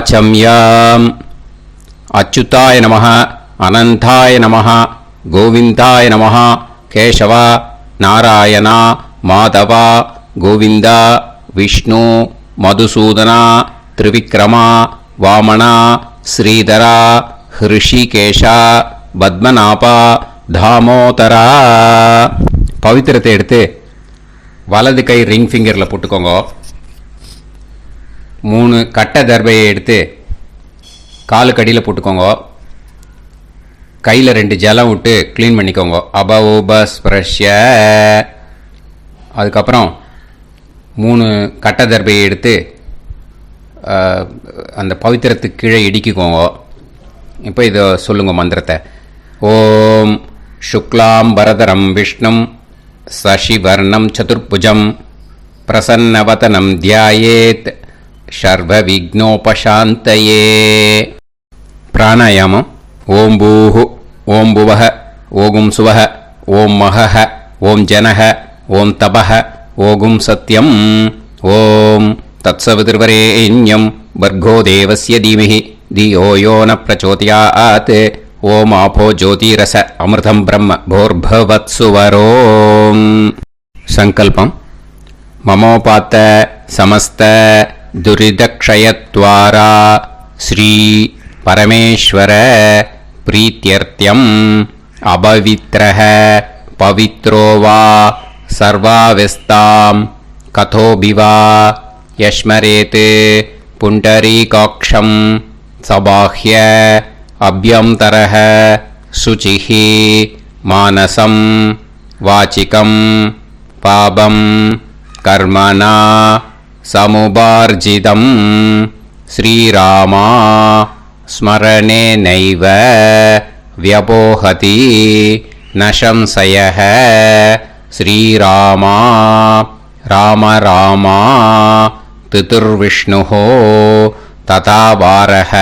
வாச்சம்யாம். அச்சுதாய நமः, அனந்தாய நமः, கோவிந்தாய நமः, கேசவா, நாராயணா, மாதவா, கோவிந்தா, விஷ்ணு, மதுசூதனா, திரிவிக்ரமா, வாமனா, ஸ்ரீதரா, ஹிருஷிகேஷா, பத்மநாபா, தாமோதரா. பவித்திரத்தை எடுத்து வலது கை ரிங் ஃபிங்கரில் போட்டுக்கோங்க. 3 கட்டை தர்பையை எடுத்து காலுக்கடியில் போட்டுக்கோங்க. கையில் 2 ஜலம் விட்டு க்ளீன் பண்ணிக்கோங்க. அபவோபஸ்பிரஷ்ய. அதுக்கப்புறம் 3 கட்டை தர்பையை எடுத்து அந்த பவித்திரத்துக்கு கீழே இடிக்கிக்கோங்க. இப்போ இதை சொல்லுங்க மந்திரத்தை. ஓம் சுக்லாம் வரதரம் விஷ்ணும் சசிவர்ணம் சதுர்புஜம் பிரசன்னவதனம் தியாயேத் சர்வ விக்னோபசாந்தயே. பிராணாயாமம். ஓம் பூஹு, ஓம் புவஹ, ஓகும் சுவஹ, ஓம் மஹஹ, ஓம் ஜனஹ, ஓம் தபஹ, ஓகும் சத்யம். ஓம் தத்சவிதுர்வரேண்யம் வர்கோ தேவஸ்ய தீமஹி தியோ யோ ந பிரச்சோதயாத். ஓம் ஆபோ ஜோதிரச அமிர்தம் பிரம்ம போர்பவத்சுவரோம். சங்கல்பம். மமோபாத்த சமஸ்த துரிதக்ஷயத்வாரா ஸ்ரீ பரமேஸ்வர பிரீத்யர்த்தியம் அபவித்ரஹ பவித்ரோ வா சர்வாவஸ்தாம் கதோபிவா யஸ்மரேத் புண்டரீகாக்ஷம் சபாஹ்ய அப்யந்தரஹ சுசிஹ மானசம் வாசிகம் பாபம் கர்மணா சமுபார்ஜிதம் ஸ்ரீராமா ஸ்மரணேனைவ வ்யபோஹதி ந சம்சயः. ஸ்ரீராமா ராம ராமா திதுர்விஷ்ணுः ததா வாரः.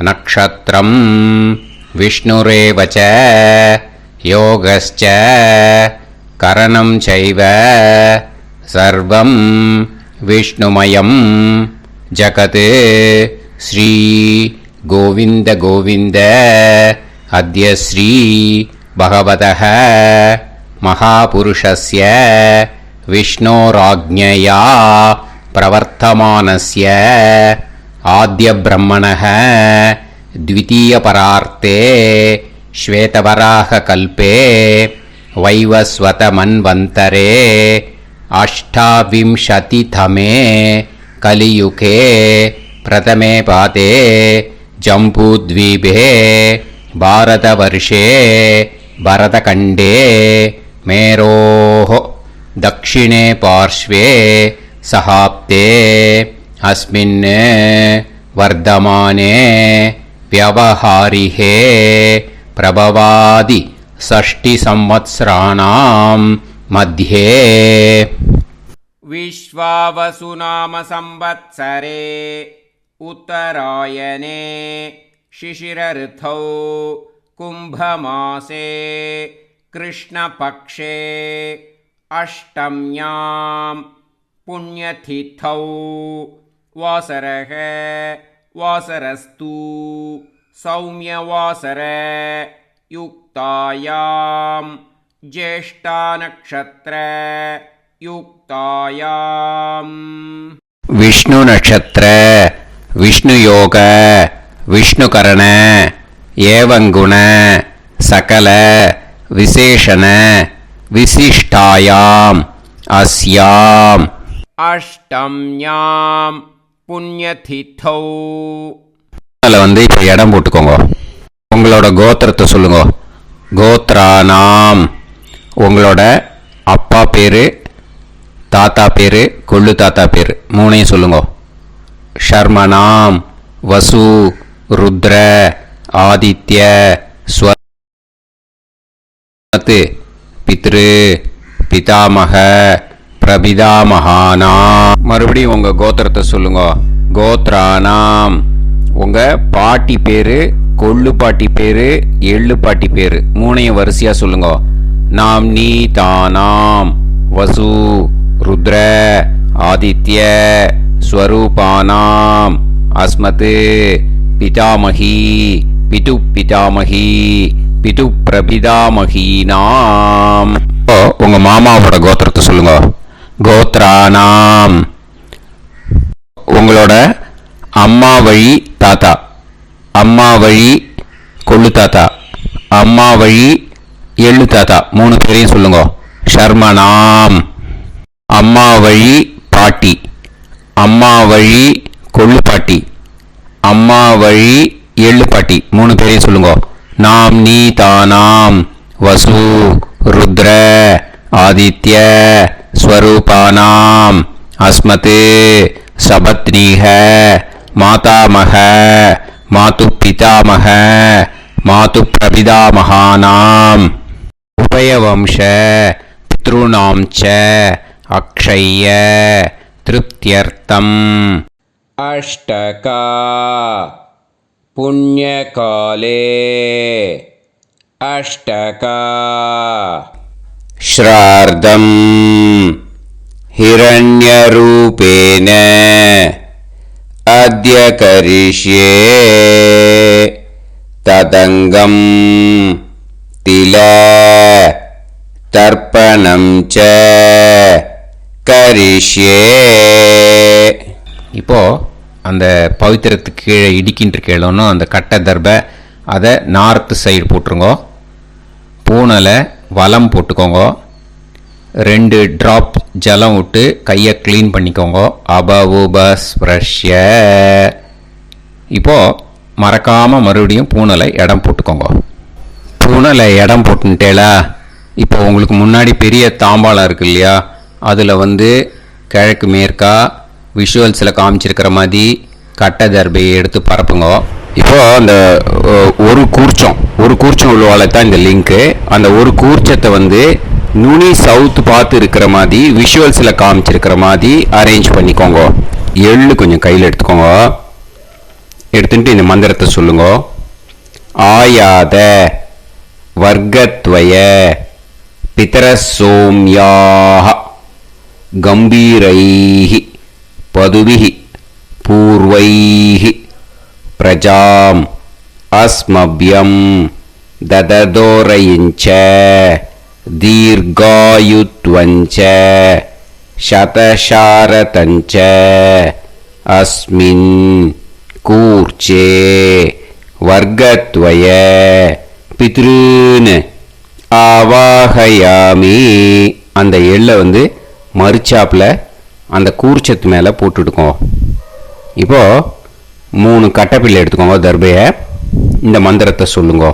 நக்ஷத்ரம் விஷ்ணுரேவ ச யோகஸ்ச கரணம் சைவ சர்வம் விஷ்ணுமயம் ஜகத். ஸ்ரீ கோவிந்த கோவிந்த அத்ய ஸ்ரீ பகவதः மகாபுருஷஸ்ய விஷ்ணோராஜ்ஞயா பிரவர்த்தமானஸ்ய ஆத்ய பிரம்மணः த்விதீயபரார்த்தே ஸ்வேதவராக கல்பே வைவஸ்வத மன்வந்தரே அஷ்டாவிம்சதிதமே கலியுகே பிரதமே பாதே ஜம்பூத்வீபே பாரதவர்ஷே பரதகண்டே மேரோः தக்ஷிணே பார்ஷ்வே சஹாப்தே அஸ்மின் வர்தமானே व्यवहारिहे प्रभवादि षष्टि संवत्सराणां मध्ये. विश्वावसुनाम संवत्सरे उत्तरायणे शिशिर ऋतौ कुम्भमासे कृष्णपक्षे अष्टम्यां पुण्यतिथौ वासरः वासरस्तु सौम्यवासर युक्तायां ज्येष्ठानक्षत्र युक्तायां. विष्णु नक्षत्र विष्णु योग विष्णुकरण एवं गुण सकल विशेषण विशिष्टायाम् अस्याम् अष्टम्यां புண்ணியதிதௌ. அதில் வந்து இப்போ இடம் போட்டுக்கோங்க. உங்களோட கோத்திரத்தை சொல்லுங்க. கோத்ரானாம். உங்களோட அப்பா பேர், தாத்தா பேர், கொள்ளு தாத்தா பேர் 3ஐயும் சொல்லுங்க. ஷர்மனாம் வசு ருத்ர ஆதித்ய ஸ்வத் பித்ரு பிதாமக பிரபிதாமகானா. மறுபடியும் உங்க கோத்திரத்தை சொல்லுங்க. கோத்ரானாம். உங்க பாட்டி பேரு, கொள்ளு பாட்டி பேரு, எள்ளு பாட்டி பேரு 3ஐயும் வரிசையா சொல்லுங்க. நாம் நீ தானாம் வசு ருத்ர ஆதித்ய ஸ்வரூபானாம் அஸ்மத் பிதாமகி பிது பிதாமகி பிது பிரபிதாமகீனாம். உங்க மாமாவோட கோத்திரத்தை சொல்லுங்க. கோத்ரானாம். உங்களோட அம்மா வழி தாத்தா, அம்மா வழி கொள்ளு தாத்தா, அம்மா வழி எள்ளு தாத்தா, 3 பேரையும் சொல்லுங்க. ஷர்மனாம். அம்மா வழி பாட்டி, அம்மா வழி கொள்ளு பாட்டி, அம்மா வழி எள்ளு பாட்டி, 3 பேரையும் சொல்லுங்க. நாம் நீ தானாம் வசு ருத்ர ஆதித்ய ஸ்வரூபானாம் அஸ்மத் சபத்னீஹ மாதாமக மாது பிதாமக மாது பிரபிதாமகானாம் உபயவம்ச பித்ருணாம் ச அக்ஷய்ய திருப்தியர்த்தம். अष्टका पुण्यकाले अष्टका श्रार्धम् हिरण्यरूपेण अद्य करिष्ये तदङ्गम् तिल तर्पणं च करिष्ये. இப்போ அந்த பவித்திரத்துக்கு கீழே இடிக்கின்ற கீழோன்னு அந்த கட்டை தர்பை அதை நார்த்து சைடு போட்டுருங்கோ. பூனலை வலம் போட்டுக்கோங்க. 2 ட்ராப் ஜலம் விட்டு கையை க்ளீன் பண்ணிக்கோங்க. அபவுபஸ்ப்ரஷ்ய. இப்போது மறக்காமல் மறுபடியும் பூனலை இடம் போட்டுக்கோங்க. பூனலை இடம் போட்டுட்டேலா. இப்போ உங்களுக்கு முன்னாடி பெரிய தாம்பாளம் இருக்கு இல்லையா, அதில் கிழக்கு மேற்கா விஷுவல்ஸில் காமிச்சிருக்கிற மாதிரி கட்டை தர்பையை எடுத்து பரப்புங்க. இப்போது அந்த ஒரு கூர்ச்சம் உள்ளவால தான் இந்த லிங்க்கு. அந்த ஒரு கூர்ச்சத்தை நுனி சவுத்து பார்த்து இருக்கிற மாதிரி விஷுவல்ஸில் காமிச்சிருக்கிற மாதிரி அரேஞ்ச் பண்ணிக்கோங்க. எள்ளு கொஞ்சம் கையில் எடுத்துக்கோங்க. எடுத்துட்டு இந்த மந்திரத்தை சொல்லுங்க. ஆயாத வர்க்கத்வய பிதரசோம்யாக கம்பீரைஹி பதுபிஹி பூர்வைஹி பிரஜாம் அஸ்மப்யம் தததோரயிஞ்ச தீர்காயுத்வஞ்ச சதசாரதஞ்ச அஸ்மின் கூர்ச்சே வர்க்கத்வய பித்ருன் ஆவாஹயாமி. அந்த எள்ளை மரிச்சாப்பில் அந்த கூர்ச்சத்து மேலே போட்டுடுக்கோங்க. இப்போது 3 கட்டைப்பிள்ளை எடுத்துக்கோங்க. தர்பையை இந்த மந்திரத்தை சொல்லுங்க.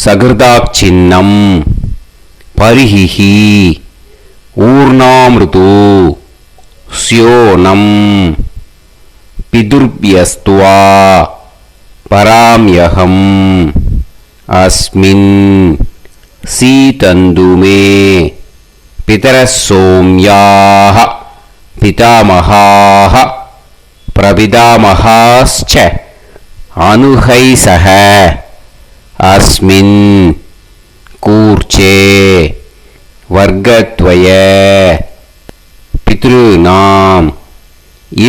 சகிருதாக் சின்னம் பரிஹிஹி ஊர்ணாமிருது ஸ்யோனம் பிதுர்பியஸ்துவா பராம்யகம் அஸ்மின் சீதந்துமே பிதரசோம்யாக பிதாமகாः பிரபிதாமகாश्च அனுஹைசஹ அஸ்மின் கூர்ச்சே வர்க்கத்வய பித்ருநாம்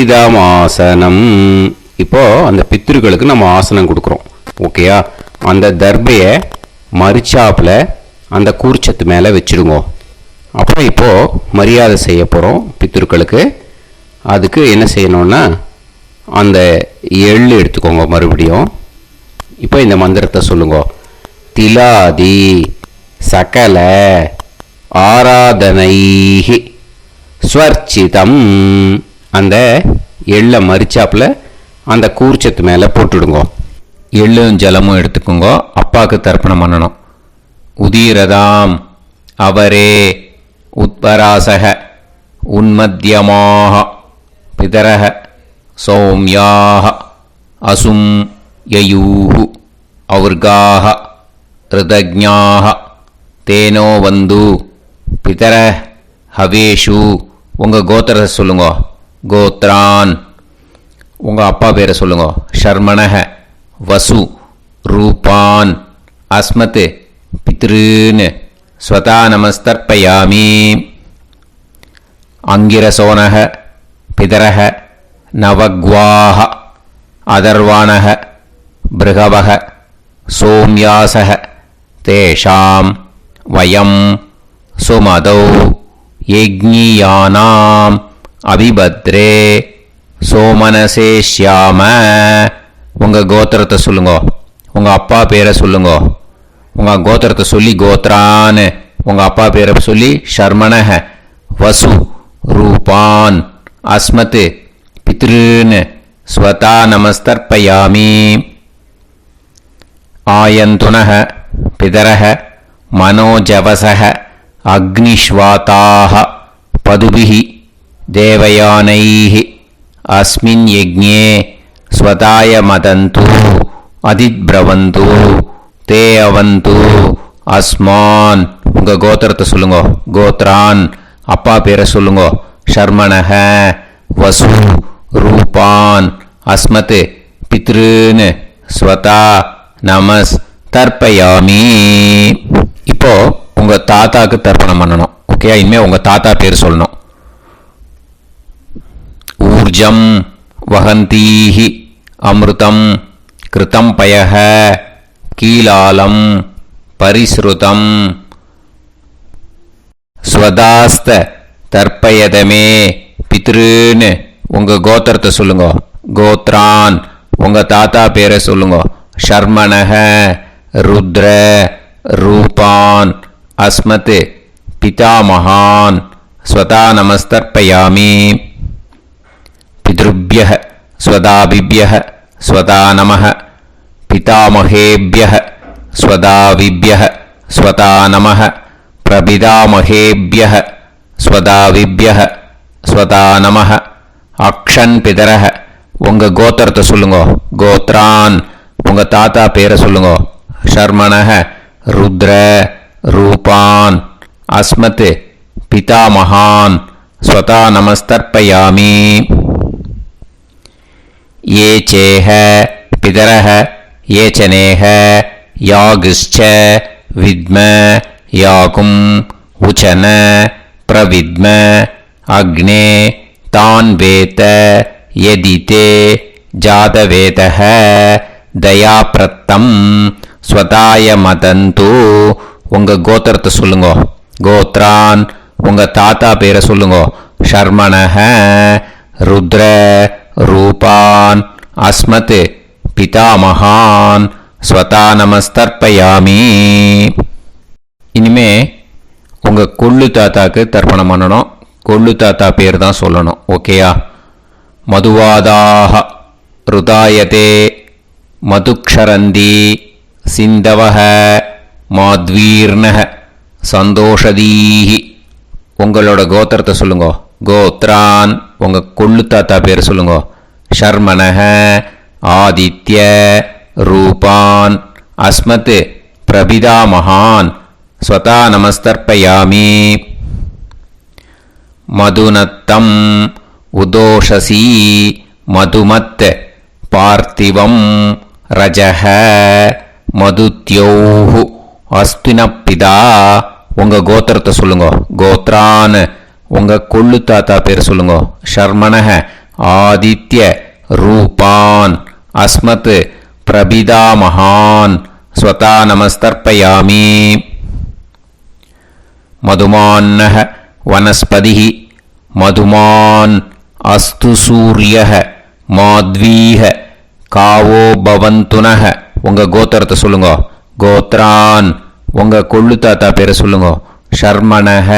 இதமாசனம். இப்போது அந்த பித்ருக்களுக்கு நம்ம ஆசனம் கொடுக்குறோம். ஓகேயா? அந்த தர்பையை மரிச்சாப்பில் அந்த கூர்ச்சத்து மேலே வச்சுடுங்க. அப்புறம் இப்போது மரியாதை செய்ய போகிறோம் பித்ருக்களுக்கு. அதுக்கு என்ன செய்யணும்னா அந்த எள்ளு எடுத்துக்கோங்க. மறுபடியும் இப்போ இந்த மந்திரத்தை சொல்லுங்க. திலாதி சகல ஆராதனைஹி ஸ்வர்ச்சிதம். அந்த எள்ளை மரிச்சாப்பில் அந்த கூர்ச்சத்து மேலே போட்டுடுங்க. எள்ளும் ஜலமும் எடுத்துக்கோங்க. அப்பாவுக்கு தர்ப்பணம் பண்ணணும். உதீரதாம் அவரே உத்பராசக உன்மத்தியமாக பிதரக சௌமியாக அசும் யயூஹு ஔர்காக ரிதஜ்ஞாக தேனோ வந்து பிதர ஹவேஷு. உங்கள் கோத்திரத்தை சொல்லுங்க. கோத்ரான். உங்கள் அப்பா பேரை சொல்லுங்க. ஷர்மணக வசு ரூபான் அஸ்மத் பித்ருன் ஸ்வதா நமஸ்தர்ப்பயாமி. அங்கிரசோனக பிதரக நவக்வாஹ அதர்வாணக பிருகவக சோம்யாசக தேஷாம் வயம் சுமதௌ யஜ்ஞியானாம் அபிபத்ரே சோமனசேஷ்யாம. உங்கள் கோத்திரத்தை சொல்லுங்க, உங்கள் அப்பா பேரை சொல்லுங்க. உங்கள் கோத்திரத்தை சொல்லி கோத்ரான்னு, உங்கள் அப்பா பேரை சொல்லி ஷர்மணஹ வசு ரூபான் அஸ்மத் பித்ருன்னு ஸ்வதா நமஸ்தர்ப்பயாமி. ஆயந்துனஹ பிதரஹ மனோஜவசஹ அக்னிஷ்வாதாஹ பதுபிஹி தேவயானைஹி அஸ்மின் யஜ்ஞே ஸ்வதாய மதந்து அதித்ப்ரவந்து தே அவந்து அஸ்மான். உங்கள் கோத்திரத்தை சொல்லுங்க, கோத்ரான் அப்பா பேரை சொல்லுங்க. ஷர்மணஹ வசு ரூபான் அஸ்மத் பித்ருன்னு ஸ்வதா நமஸ் தர்ப்பயாமி. இப்போ உங்கள் தாத்தாக்கு தர்ப்பணம் பண்ணணும். ஓகே, இனிமேல் உங்கள் தாத்தா பேர் சொல்லணும். ஊர்ஜம் வஹந்தீஹி அமிர்தம் கிருதம் பயஹ கீலாலம் பரிஸ்ருதம் ஸ்வதாஸ்த தர்ப்பயதமே பித்ருன்னு உங்கள் கோத்திரத்தை சொல்லுங்க. கோத்ரான் உங்கள் தாத்தா பேரை சொல்லுங்க. ஷர்மணஹ ருத்ர ரூபான் அஸ்மத் பிதாமகான் ஸ்வதா நமஸ்தர்ப்பயாமி. பித்ருப்யஹ ஸ்வதாபிப்யஹ ஸ்வதா நமஹ பிதாமகேப்யஹ ஸ்வதாவிப்யஹ ஸ்வதா நமஹ பிரபிதாமகேப்யஹ ஸ்வதாவிப்யஹ ஸ்வதா நமஹ. அக்ஷன் பிதரஹ உங்கள் கோத்திரத்தை சொல்லுங்க. கோத்ரான் உங்கள் தாத்தா பேரை சொல்லுங்க. ஷர்மணஹ ருத்ர ரூபான் அஸ்மத் பிதாமகான் ஸ்வதா நமஸ்தர்ப்பயாமி. ये चेह पितरः ये चनेह यागश्च विद्म याकुं उचन प्रविद्म अग्ने तान् वेत यदिते जातवेतः दयाप्रत्तं स्वताय मदन्तु. உங்கள் கோத்திரத்தை சொல்லுங்க. கோத்ரான் உங்கள் தாத்தா பேரை சொல்லுங்க. ஷர்மணஹ ருத்ர ரூபான் அஸ்மத் பிதாமகான் ஸ்வதா நமஸ்தர்ப்பயாமி. இனிமே உங்கள் கொள்ளு தாத்தாக்கு தர்ப்பணம் பண்ணணும். கொள்ளு தாத்தா பேர் தான் சொல்லணும். ஓகேயா? மதுவாதாக ருதாயதே மதுக்ஷரந்தி சிந்தவஹ மாத்வீர்ணஹ சந்தோஷதீஹி. உங்களோட கோத்திரத்தை சொல்லுங்க. கோத்ரான் உங்கள் கொள்ளு தாத்தா பேர் சொல்லுங்க. ஷர்மணஹ ஆதித்ய ரூபான் அஸ்மத் பிரபிதாமகான் ஸ்வதா நமஸ்தர்ப்பயாமி. மதுநத்தம் உதோஷசி மதுமத் பார்த்திவம் ரஜஹ மதுத்யோஹு அஸ்தினப்பிதா. உங்கள் கோத்திரத்தை சொல்லுங்க. கோத்ரான் உங்கள் கொள்ளு தாத்தா பேர் சொல்லுங்க. ஷர்மணஹ ஆதித்ய ரூபான் அஸ்மத் பிரபிதாமகான் ஸ்வதா நமஸ்தர்ப்பயாமி. மதுமான்னஹ வனஸ்பதிஹி மதுமான் அஸ்து சூரியஹ மாத்வீஹ காவோ பவந்துனஹ. உங்கள் கோத்திரத்தை சொல்லுங்க. கோத்ரான் உங்கள் கொள்ளு தாத்தா பேரை சொல்லுங்க. ஷர்மணஹ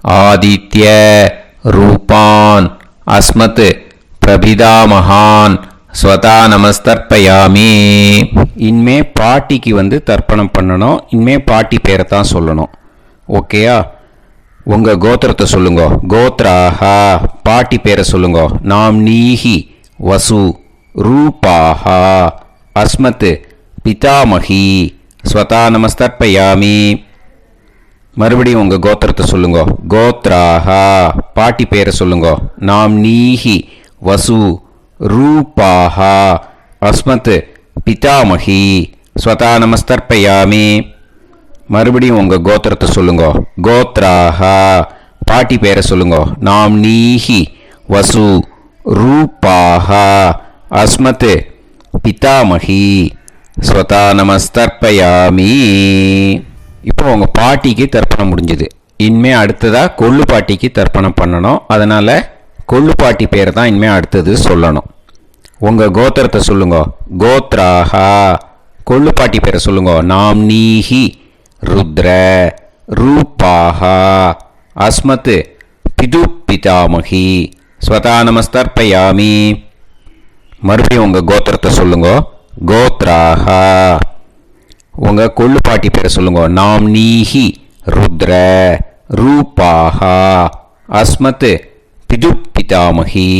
ஆதித்ய ரூபான் அஸ்மத் பிரபிதாமகான் ஸ்வதா நமஸ்தர்ப்பயாமி. இனிமே பாட்டிக்கு தர்ப்பணம் பண்ணணும். இனிமே பாட்டி பேரை தான் சொல்லணும். ஓகேயா? உங்கள் கோத்திரத்தை சொல்லுங்க. கோத்ராஹா பாட்டி பேரை சொல்லுங்க. நாம் நீஹி வசு ரூபாஹா அஸ்மத் பிதாமகி ஸ்வதா நமஸ்தர்ப்பயாமி. மறுபடியும் உங்கள் கோத்திரத்தை சொல்லுங்க. கோத்ராஹா பாட்டி பேரை சொல்லுங்க. நாம் நீஹி வசு ரூபாஹா அஸ்மத் பிதாமகி ஸ்வதா நமஸ்தர்ப்பயாமி. மறுபடியும் உங்கள் கோத்திரத்தை சொல்லுங்க. கோத்ராஹா பாட்டி பேரை சொல்லுங்க. நாம் நீஹி வசு ரூபாஹா அஸ்மத் பிதாமகி ஸ்வதா நமஸ்தர்ப்பயாமி. இப்போ உங்கள் பாட்டிக்கு தர்ப்பணம் முடிஞ்சுது. இனிமே அடுத்ததாக கொள்ளு பாட்டிக்கு தர்ப்பணம் பண்ணணும். அதனால் கொள்ளு பாட்டி பேர் தான் இனிமே அடுத்தது சொல்லணும். உங்கள் கோத்திரத்தை சொல்லுங்க. கோத்ராஹா. கொள்ளு பாட்டி பேரை சொல்லுங்க. நாம்னீஹி ருத்ர ரூபாஹா அஸ்மத் பிது பிதாமகி ஸ்வதா நமஸ்தர்ப்பயாமி. மறுபடியும் உங்கள் கோத்திரத்தை சொல்லுங்க. கோத்ராஹா. உங்கள் கொள்ளு பாட்டி பேரை சொல்லுங்க. நாம்னீஹி ருத்ர ரூபாஹா அஸ்மத் பிது பிதாமகி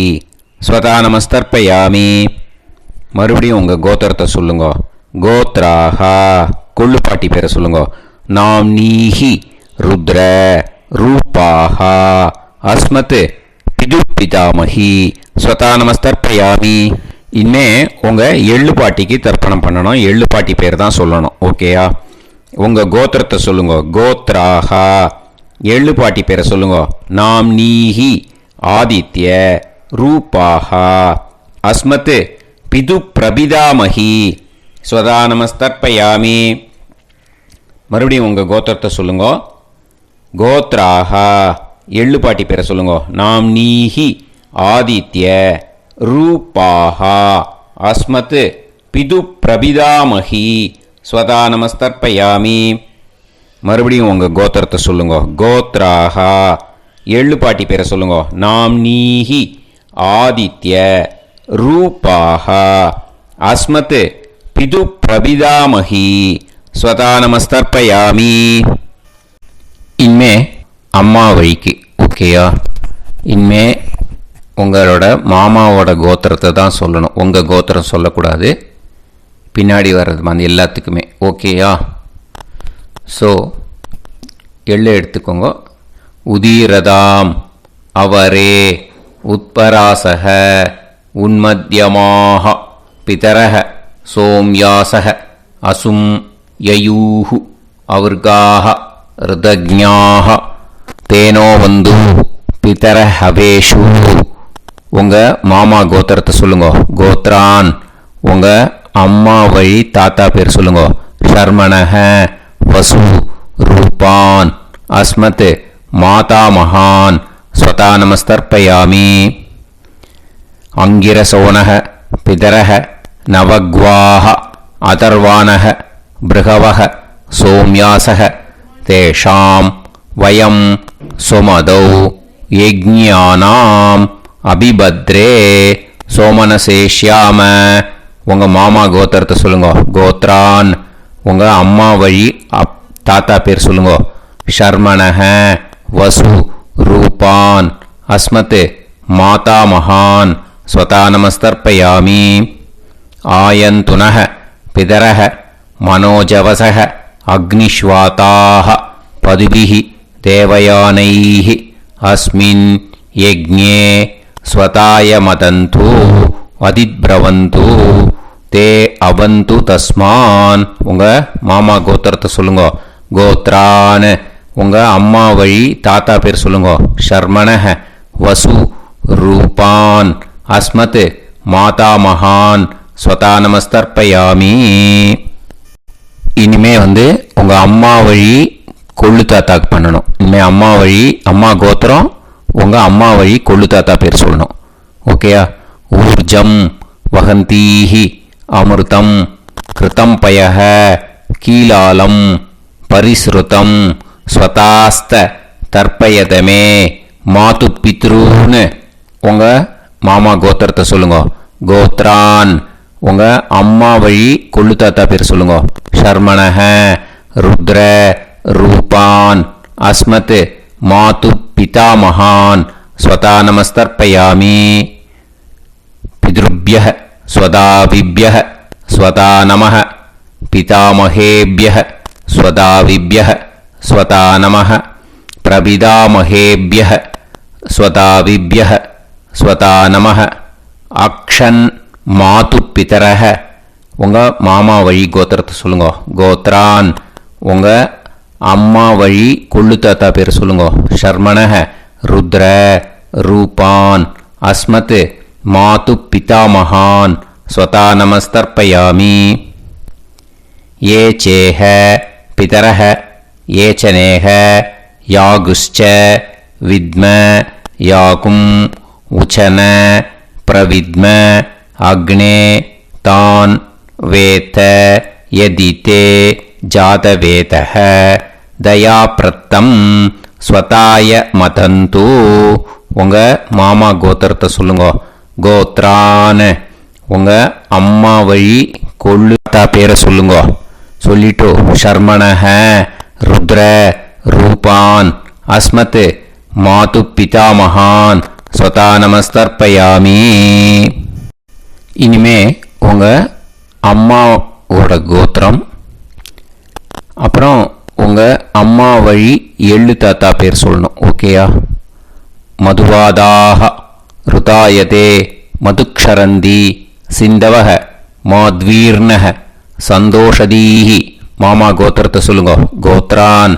ஸ்வதா நமஸ்தர்ப்பயாமி. மறுபடியும் உங்கள் கோத்திரத்தை சொல்லுங்க. கோத்ராஹா. கொள்ளு பாட்டி பேரை சொல்லுங்க. நாம்னீஹி ருத்ர ரூபாஹா அஸ்மத் பிது பிதாமகி ஸ்வதா நமஸ்தர்ப்பயாமி. இனிமே உங்கள் எள்ளு பாட்டிக்கு தர்ப்பணம் பண்ணணும். எள்ளு பாட்டி பேர் தான் சொல்லணும். ஓகேயா? உங்கள் கோத்திரத்தை சொல்லுங்க. கோத்ராஹா. எள்ளு பாட்டி பேரை சொல்லுங்க. நாம்னீஹி ஆதித்ய ரூபாஹா அஸ்மத் பிது பிரபிதாமகி ஸ்வதா நமஸ்தர்ப்பயாமி. மறுபடியும் உங்கள் கோத்திரத்தை சொல்லுங்க. கோத்ராஹா. எள்ளு பாட்டி பேரை சொல்லுங்க. நாம்னீஹி ஆதித்ய ரூபாஹா அஸ்மத் பிது பிரபிதாமகி ஸ்வதா நமஸ்தர்ப்பயாமி. மறுபடியும் உங்கள் கோத்திரத்தை சொல்லுங்க. கோத்ராஹா. எள்ளு பாட்டி பேரை சொல்லுங்க. நாம்னீஹி ஆதித்ய ரூபாஹா அஸ்மத் பிது பிரபிதாமகி ஸ்வதா நமஸ்தர்ப்பயாமி. இனிமே அம்மா வழிக்கு. ஓகேயா? இனிமே உங்களோட மாமாவோட கோத்திரத்தை தான் சொல்லணும். உங்கள் கோத்திரம் சொல்லக்கூடாது. பின்னாடி வர்றது மாதிரி எல்லாத்துக்குமே. ஓகேயா? ஸோ எள்ளு எடுத்துக்கோங்க. உதீரதாம் அவரே உத்பராசக உன்மத்யமாக பிதரக சோம்யாசக அசும் யயூஹு அவர்காக ருதஜ்ஞாக தேனோ வந்து பிதர ஹவேஷு. உங்கள் மாமா கோத்திரத்தை சொல்லுங்க. கோத்ரான். உங்கள் அம்மா வழி தாத்தா பேர் சொல்லுங்க. ஷர்மணஹ வசு ரூபான் அஸ்மத் மாதா மகான் ஸ்வதா நமஸ்தர்ப்பயாமி. அங்கிரசோனஹ பிதரஹ நவக்வாஹ அதர்வானஹ பிருகவஹ சோம்யாசஹ தேஷாம் வயம் சுமதௌ யஜ்ஞானாம் அபிபத்ரே சோமனசேஷ்யாம. உங்கள் மாமா கோத்திரத்தை சொல்லுங்க. கோத்ரான். உங்கள் அம்மா வழி தாத்தா பேர் சொல்லுங்க. ஷர்மணஹ வசு ரூபான் அஸ்மத் மாதா மகான் ஸ்வதா நமஸ்தர்ப்பயாமி. ஆயந்துனஹ பிதரஹ மனோஜவசஹ அக்னிஷ்வாதாஹ பதுபிஹி தேவயானைஹ அஸ்மின் யஜ்ஞே ஸ்வதாய மதந்து அதிப்ரவந்து தே அவந்து தஸ்மான். உங்கள் மாமா கோத்திரத்தை சொல்லுங்க. கோத்ரான். உங்கள் அம்மா வழி தாத்தா பேர் சொல்லுங்க. ஷர்மணஹ வசு ரூபான் அஸ்மத் மாதா மகான் ஸ்வதா நமஸ்தர்ப்பயாமி. இனிமே உங்கள் அம்மா வழி கொள்ளு தாத்தாக்கு பண்ணணும். இனிமேல் அம்மா வழி அம்மா கோத்திரம் உங்கள் அம்மா வழி கொள்ளு தாத்தா பேர் சொல்லணும். ஓகேயா? ஊர்ஜம் வகந்தீஹி அமிர்தம் கிருதம் பயஹ கீலாலம் பரிஸ்ருதம் ஸ்வதாஸ்த தர்ப்பயதமே மாது பித்ருன்னு. உங்கள் மாமா கோத்திரத்தை சொல்லுங்க. கோத்ரான். உங்கள் அம்மா வழி கொள்ளு தாத்தா பேர் சொல்லுங்க. ஷர்மணஹ ருத்ர ரூபான் அஸ்மத் மாது பிதாமகான் ஸ்வதா நமஸ்தர்ப்பயாமி. பித்ருப்யஹ ஸ்வதாவிப்யஹ ஸ்வதா நமஹ பிதாமகேப்யஹ ஸ்வதாவிப்யஹ ஸ்வதா நமஹ பிரபிதாமகேப்யஹ ஸ்வதாவிப்யஹ ஸ்வதா நமஹ அக்ஷன் மாது பிதரஹ. உங்கள் மாமா வழி கோத்திரத்தை சொல்லுங்க. கோத்ரான். உங்கள் அம்மா வழி கொள்ளு தாத்தா பேர் சொல்லுங்க. ஷர்மணஹ ருத்ர ரூபான் அஸ்மத் மாது பிதாமகான் ஸ்வதா நமஸ்தர்ப்பயாமி. ये चेह पितरः ये च नेह यागुश्च विद्म याकुम् उचन प्रविद्म अग्ने तान् वेत यदिते जातवेतः दयाप्रत्तम् स्वताय मदन्तु. உங்க மாமா கோத்திரத்தை சொல்லுங்க. கோத்ரான் உங்க அம்மா வழி கொள்ளுத்தா பேரை சொல்லுங்க. சொல்லிட்டு ஷர்மணஹ ருத்ர ரூபான் அஸ்மத் மாது பிதாமகான் ஸ்வதா நமஸ்தர்ப்பயாமி. இனிமே உங்க அம்மாவோட கோத்திரம், அப்புறம் உங்க அம்மா வழி எள்ளு தாத்தா பேர் சொல்லணும். ஓகேயா? மதுவாதாக ருதாயதே மதுக்ஷரந்தி சிந்தவக மாத்வீர்ணக சந்தோஷதீஹி. மாமா கோத்திரத்தை சொல்லுங்க. கோத்ரான்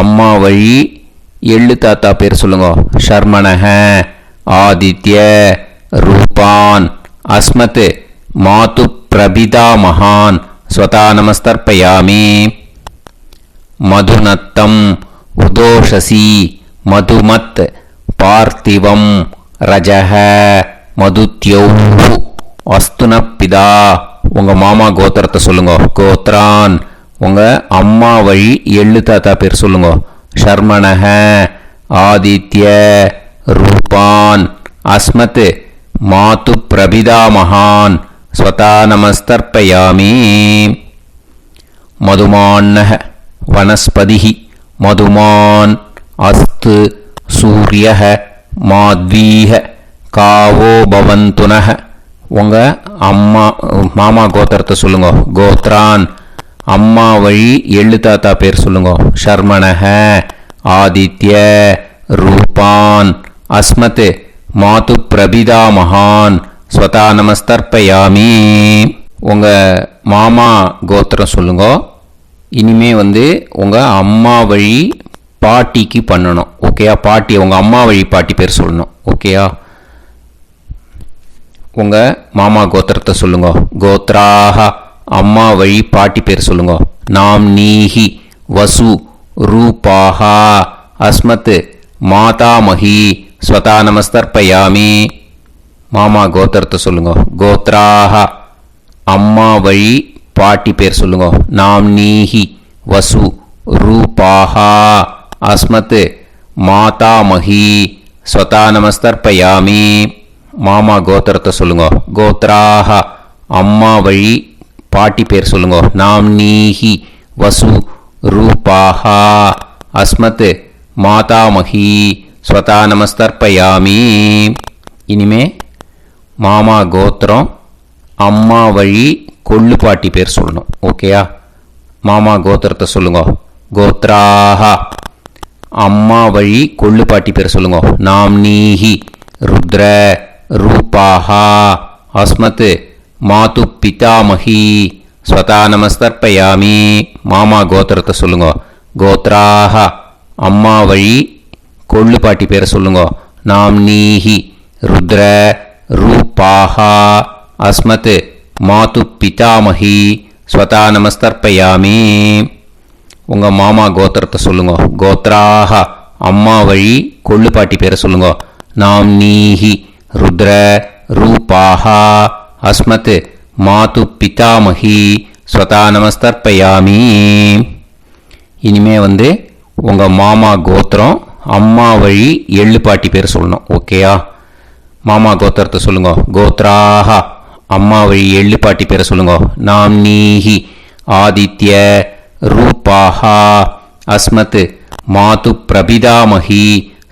அம்மா வழி எள்ளு தாத்தா பேர் சொல்லுங்க. ஷர்மணஹ ஆதித்ய ரூபான் அஸ்மத் மாது பிரபிதா மகான் ஸ்வதா நமஸ்தர்ப்பயாமி. மதுநத்தம் உதோஷசி மதுமத் பார்த்திவம் ரஜஹ மதுத்யௌ அஸ்துனப்பிதா. உங்க மாமா கோத்திரத்தை சொல்லுங்க. கோத்ரான் உங்க அம்மா வழி எள்ளு தாத்தா பேர் சொல்லுங்க. ஷர்மணஹ ஆதித்ய ரூபான் அஸ்மத் மாது பிரபிதா மகான் ஸ்வதா நமஸ்தர்ப்பயாமி. மதுமான்னஹ வனஸ்பதிஹி மதுமான் அஸ்து சூரியஹ மாத்வீஹ காவோ பவந்துனஹ. உங்க அம்மா மாமா கோத்திரத்தை சொல்லுங்க. கோத்ரான் அம்மா வழி எள்ளு தாத்தா பேர் சொல்லுங்க. ஷர்மணஹ ஆதித்ய ரூபான் அஸ்மத் மாது பிரபிதா மகான் ஸ்வதா நமஸ்தர்ப்பயாமி. உங்க மாமா கோத்திரம் சொல்லுங்க. இனிமே உங்க அம்மா வழி பாட்டிக்கு பண்ணணும். ஓகேயா? பாட்டி உங்க அம்மா வழி பாட்டி பேர் சொல்லணும். ஓகேயா? உங்க மாமா கோத்திரத்தை சொல்லுங்க. கோத்ராஹ அம்மா வழி பாட்டி பேர் சொல்லுங்க. நாம் நீஹி வசு ரூபாஹா அஸ்மத் மாதாமஹி ஸ்வதா நமஸ்தர்ப்பயாமி. மாமா கோத்திரத்தை சொல்லுங்க. கோத்ராஹ அம்மா வழி பாட்டி பேர் சொல்லுங்க. நாம் நீஹி வசு ரூபாஹா அஸ்மத் மாதாமஹி ஸ்வதா நமஸ்தர்ப்பயாமி. மாமா கோத்திரத்தை சொல்லுங்க. கோத்ராஹ அம்மா வழி பாட்டி பேர் சொல்லுங்க. நாம் நீஹி வசு ரூபாஹா அஸ்மத் மாதாமஹி ஸ்வதா நமஸ்தர்ப்பயாமி. இனிமே மாமா கோத்திரம் அம்மா வழி கொள்ளு பாட்டி பேர் சொல்லணும். ஓகேயா? மாமா கோத்திரத்தை சொல்லுங்க. கோத்ராஹ அம்மா வழி கொள்ளு பாட்டி பேர் சொல்லுங்க. நாம் நீஹி ருத்ர ரூபாஹா அஸ்மத் மாது பிதாமஹி ஸ்வதா நமஸ்தர்ப்பயாமி. மாமா கோத்திரத்தை சொல்லுங்க. கோத்ராஹ அம்மா வழி கொள்ளு பாட்டி பேரை சொல்லுங்க. நாம் நீஹி ருத்ர ரூபாஹா அஸ்மத் மாது பிதாமஹி ஸ்வதா நமஸ்தர்ப்பயாமி. உங்க மாமா கோத்திரத்தை சொல்லுங்க. கோத்ராஹ அம்மா வழி கொள்ளு பாட்டி பேரை சொல்லுங்க. நாம் நீஹி ருத்ர ரூபாஹா அஸ்மத் மாது பிதாமஹி ஸ்வதா நமஸ்தர்ப்பயாமி. இனிமே உங்க மாமா கோத்திரம் அம்மா வழி எள்ளு பாட்டி பேர் சொல்லணும். ஓகேயா? மாமா கோத்திரத்தை சொல்லுங்க. கோத்ராஹ அம்மா வழி எள்ளு பாட்டி பேரை சொல்லுங்க. நாம் நீஹி ஆதித்ய ரூபாஹா அஸ்மத் மாது பிரபிதாமஹி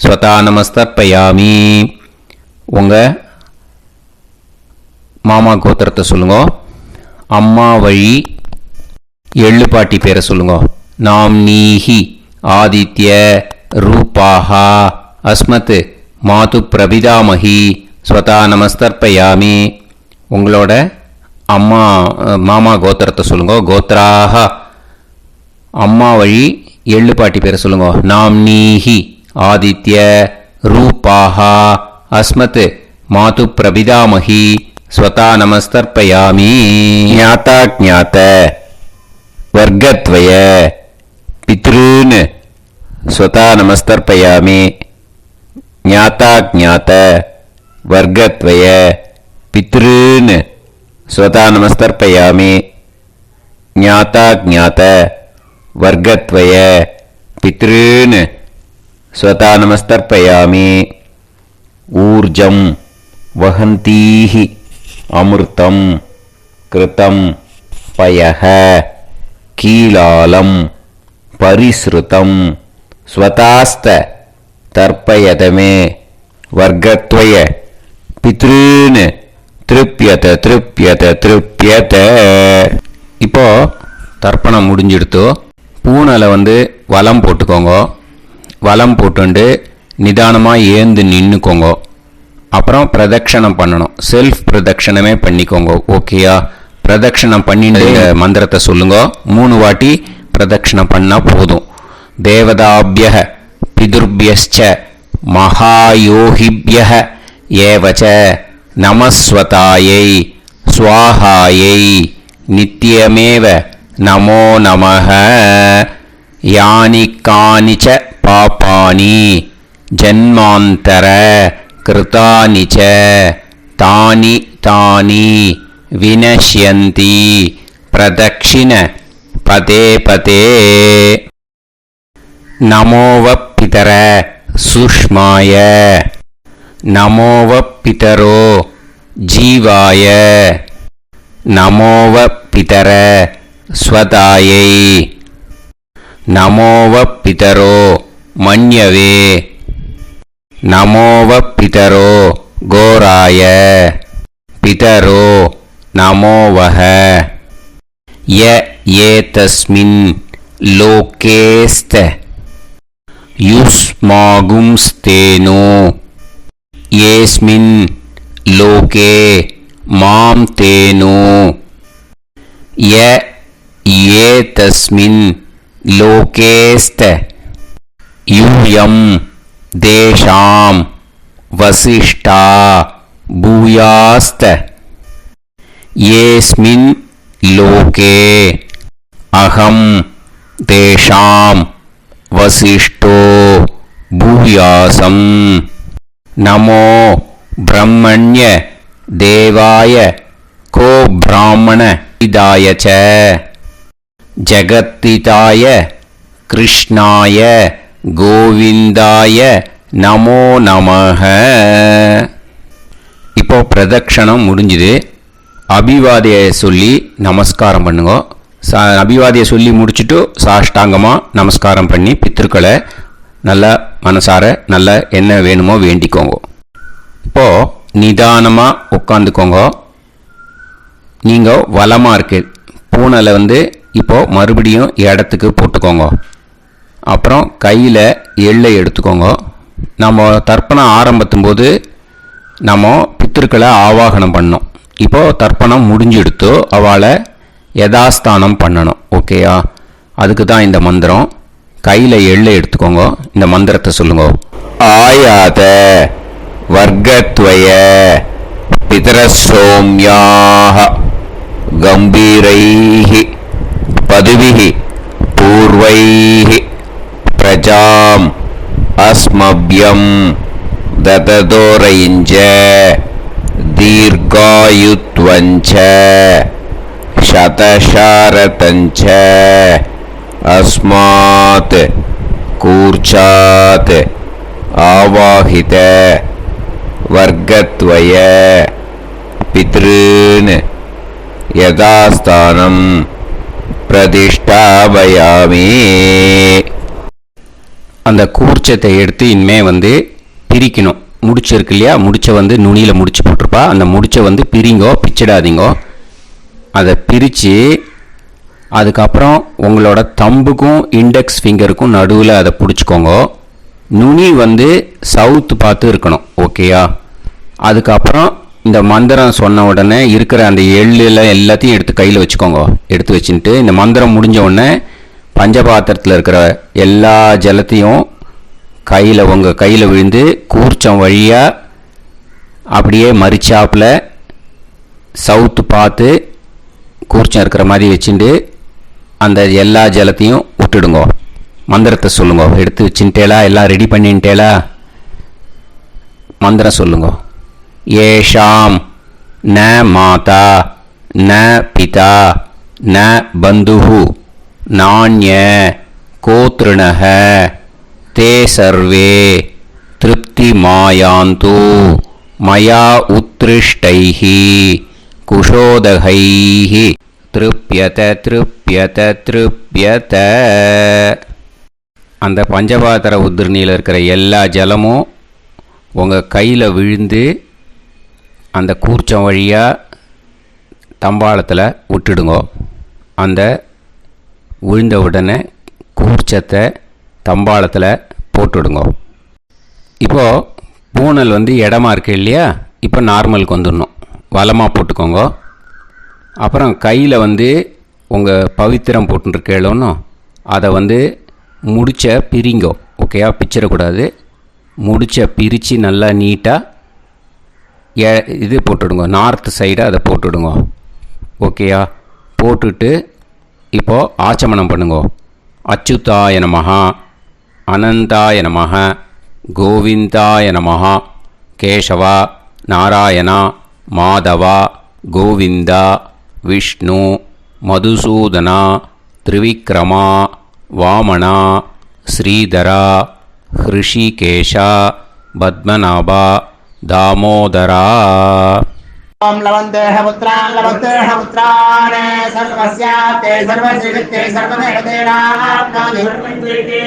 ஸ்வதா நமஸ்தர்ப்பயாமி. உங்க மாமா கோத்திரத்தை சொல்லுங்க. அம்மா வழி எள்ளு பாட்டி பேரை சொல்லுங்க. நாம் நீஹி ஆதித்ய ரூபாஹா அஸ்மத் மாது பிரபிதாமஹி ஸ்வதா நமஸ்தர்ப்பயாமி. உங்களோட அம்மா மாமா கோத்திரத்தை சொல்லுங்க. கோத்ராஹ அம்மா வழி எள்ளு பாட்டி பேரை சொல்லுங்க. நாம் நீஹி ஆதித்ய ரூபாஹா அஸ்மத் मातु प्रपितामही स्वता नमस्तर्पयामि ज्ञाता ज्ञात वर्गत्वय पितॄन् स्वता नमस्तर्पयामि ज्ञाता ज्ञात वर्गत्वय पितॄन् स्वता नमस्तर्पयामि ज्ञाता ज्ञात वर्गत्वय पितॄन् स्वता नमस्तर्पयामि ऊर्जं वहन्तीः अमृतं कृतं पयः कीलालं परिसृतं स्वतास्त तर्पयत मे वर्गत्वय पितॄन् திருப்பியத திருப்பியத திருப்பியத. இப்போ தர்ப்பணம் முடிஞ்சிடுத்தோ. பூனலை வலம் போட்டுக்கோங்க. வலம் போட்டுண்டு நிதானமாக ஏந்து நின்றுக்கோங்க. அப்புறம் பிரதட்சணம் பண்ணணும். செல்ஃப் பிரதட்சணமே பண்ணிக்கோங்க. ஓகேயா? பிரதட்சணம் பண்ணிட்டு மந்திரத்தை சொல்லுங்க. 3 வாட்டி பிரதட்சணம் பண்ணால் போதும். தேவதாபிய பிதுர்பியச்ச மகாயோகிபிய ஏவச்ச நமஸ்வதாயை ஸ்வாஹாயை நித்யமேவ நமோ நமஹ. யானி கானிச்ச பாபானி ஜன்மாந்தர கிருதானி ச தானி தானி வினஷ்யந்தி பிரதக்ஷிண பதே பதே. நமோவ பிதர சுஷ்மாய நமோவ பிதரோ ஜீவாய நமோவ பிதர ஸ்வதாயை நமோவ பிதரோ மன்யவே நமோவ பிதரோ கோராய பிதரோ நமோவஹ. ய ஏதஸ்மின் லோகேஸ்த யுஸ்மாகும்ஸ்தேனோ येस्मिन् लोके मां तेनो. य एतस्मिन् लोकेस्त यूयं देशां वसिष्ठा भूयास्त. येस्मिन् लोके अहं तेषां वसिष्ठो भूयासम्. நமோ பிரம்மண்ய தேவாய கோ பிராமண இதாய ச ஜகத்திதாய கிருஷ்ணாய கோவிந்தாய நமோ நமஹ. இப்போ பிரதட்சணம் முடிஞ்சுது. அபிவாதியை சொல்லி நமஸ்காரம் பண்ணுங்க. அபிவாதியை சொல்லி முடிச்சுட்டு சாஷ்டாங்கமாக நமஸ்காரம் பண்ணி பித்திருக்களை நல்லா மனசார நல்லா என்ன வேணுமோ வேண்டிக்கோங்க. இப்போது நிதானமாக உட்காந்துக்கோங்க. நீங்கள் வலமாக இருக்கு பூனலை இப்போது மறுபடியும் இடத்துக்கு போட்டுக்கோங்க. அப்புறம் கையில் எள்ளை எடுத்துக்கோங்க. நம்ம தர்ப்பணம் ஆரம்பித்தும் போது நம்ம பித்திருக்களை ஆவாகனம் பண்ணோம். இப்போது தர்ப்பணம் முடிஞ்செடுத்து அவளை யதாஸ்தானம் பண்ணணும். ஓகேயா? அதுக்கு தான் இந்த மந்திரம். கையில் எள்ளை எடுத்துக்கோங்க. இந்த மந்திரத்தை சொல்லுங்க. ஆயாத வர்க்கத்வய பிதரசோம்யாக கம்பீரைஹி பதுவிஹி பூர்வைஹி பிரஜாம் அஸ்மப்யம் தததோரைஞ்ச தீர்காயுத்வஞ்ச சதசாரதஞ்ச अस्मात् कूर्चात् आवाहित वर्गत्वय पितॄन् यदास्तानं प्रतिष्ठापयामि. அந்த கூர்ச்சத்தை எடுத்து இனிமே பிரிக்கணும். முடிச்சு இருக்கு இல்லையா? முடிச்சை நுனியில் முடிச்சு போட்டிருப்பா. அந்த முடிச்சை பிரிங்கோ, பிச்சிடாதீங்கோ. அதை பிரித்து அதுக்கப்புறம் உங்களோட தம்புக்கும் இண்டெக்ஸ் ஃபிங்கருக்கும் நடுவில் அதை பிடிச்சிக்கோங்க. நுனி சவுத்து பார்த்து இருக்கணும். ஓகேயா? அதுக்கப்புறம் இந்த மந்திரம் சொன்ன உடனே இருக்கிற அந்த எள்ளில் எல்லாத்தையும் எடுத்து கையில் வச்சுக்கோங்க. எடுத்து வச்சுட்டு இந்த மந்திரம் முடிஞ்ச உடனே பஞ்சபாத்திரத்தில் இருக்கிற எல்லா ஜலத்தையும் உங்கள் கையில் விழுந்து கூர்ச்சம் வழியாக அப்படியே மறிச்சாப்பில் சவுத்து பார்த்து கூர்ச்சம் இருக்கிற மாதிரி வச்சுட்டு அந்த எல்லா ஜலத்தையும் விட்டுடுங்கோ. மந்திரத்தை சொல்லுங்க. எடுத்து வச்சுட்டேலா, எல்லாம் ரெடி பண்ணிட்டேலா? மந்திரம் சொல்லுங்க. ஏஷாம் ந மாதா ந பிதா ந பந்துஹு நாண்ய கோத்ருணஹ தே சர்வே திருப்தி மாயாந்து மயா உத்ருஷ்டைஹி குஷோதகைஹி திருப்யத திருப்யத திருப்யத. அந்த பஞ்சபாத்திர உதிர்ணியில் இருக்கிற எல்லா ஜலமும் உங்கள் கையில் விழுந்து அந்த கூர்ச்சம் வழியாக தம்பாளத்தில் விட்டுடுங்கோ. அந்த விழுந்த உடனே கூர்ச்சத்தை தம்பாளத்தில் போட்டுடுங்கோ. இப்போது பூனல் இடமா இருக்கு இல்லையா, இப்போ நார்மலுக்கு வந்துடணும். வலமாக போட்டுக்கோங்க. அப்புறம் கையில் உங்கள் பவித்திரம் போட்டுருக்கேளோன்னு அதை முடிச்ச பிரிங்கோ. ஓகேயா? பிச்சிடக்கூடாது. முடிச்ச பிரித்து நல்லா நீட்டாக இது போட்டுடுங்க. நார்த் சைடை அதை போட்டுடுங்க. ஓகேயா? போட்டுட்டு இப்போது ஆச்சமனம் பண்ணுங்க. அச்சுதாய நமஹ, அனந்தாய நமஹ, கோவிந்தாய நமஹ, கேசவா, நாராயணா, மாதவா, கோவிந்தா, விஷ்ணு, மதுசூதனா, திரிவிக்ரமா, வாமனா, ஸ்ரீதரா, ஹிருஷிகேஷா, பத்மநாபா, தாமோதரா. ओम लवन्तेह पुत्रान् सर्वस्याप्ते सर्वश्रीवित्ते सर्वदेवतेनाप्नादि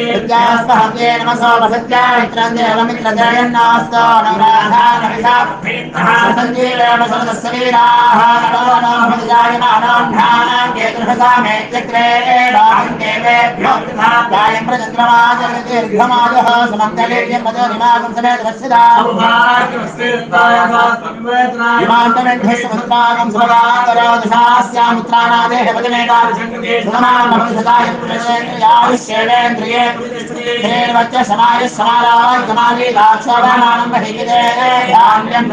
विद्यास्पहव्ये नमसो वसत्या मित्रं देवमित्रजयन्नास्तो नवराधानविषा सञ्जीवेम सर्वस्वीराः नमो नमोऽजायमानोऽन्धानां केतुर्हसामेत्यग्रे बाहुं देवेभ्यो गायं प्रचन्द्रमाजर्दीर्घमाजः सुमङ्गलेर्यमदोनिमागं समेतरस्यदा विमान्तमेध्यस्वसुतागं सुभगान्तरो दशास्यामित्राणादेह वदनेकाभिषङ्कृते सुमानमभिषदाय पुरुषेन्द्रियायुष्येवेन्द्रिये हेर्वच्च समायुः समाराय गमाली लाक्षोभामानं बहिगिदे धान्यं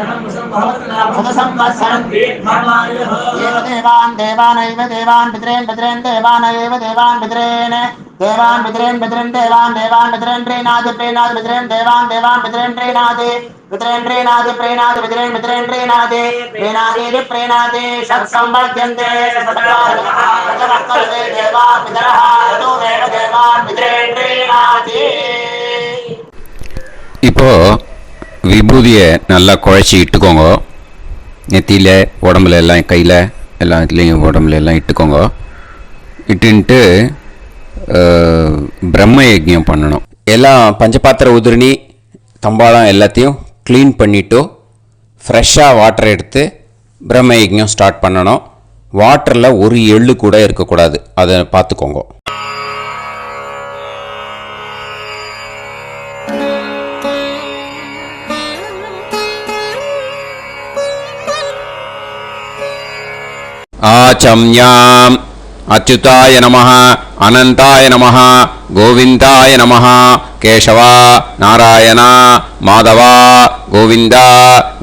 शतसंवत्सरं एव देवान् देवानैव देवान् पितॄन् पितॄन् देवानैव देवान् पितॄन् देवान् पितॄन् पितॄन् देवान् देवान् पितॄन् प्रीणाति प्रीणाति पितॄन् देवान् देवान् पितॄन् प्रीणाति पितॄन् प्रीणाति प्रीणाति पितॄन् पितॄन् प्रीणाति प्रीणाति प्रीणाति षट्संवर्ध्यन्ते सचवर्तते देवान् पितरः ततोमेव देवान् पितॄन् प्रीणाति. இப்போ விபூதியை நல்லா குழச்சி இட்டுக்கோங்க. நெத்தியில், உடம்புல எல்லாம், கையில் எல்லாம் இதுலேயும் உடம்புல எல்லாம் இட்டுக்கோங்க. இட்டுன்ட்டு பிரம்ம யஜ்ஞம் பண்ணணும். எல்லாம் பஞ்சபாத்திர உதிரணி தம்பாளம் எல்லாத்தையும் க்ளீன் பண்ணிவிட்டு ஃப்ரெஷ்ஷாக வாட்டர் எடுத்து பிரம்ம யஜ்ஞம் ஸ்டார்ட் பண்ணணும். வாட்டரில் ஒரு எள்ளு கூட இருக்கக்கூடாது. அதை பார்த்துக்கோங்க. ஆச்சம்யாம் அச்சுதாய நமஹ, அனந்தாய நமஹ, கோவிந்தாய நமஹ, கேசவா, நாராயணா, மாதவா, கோவிந்தா,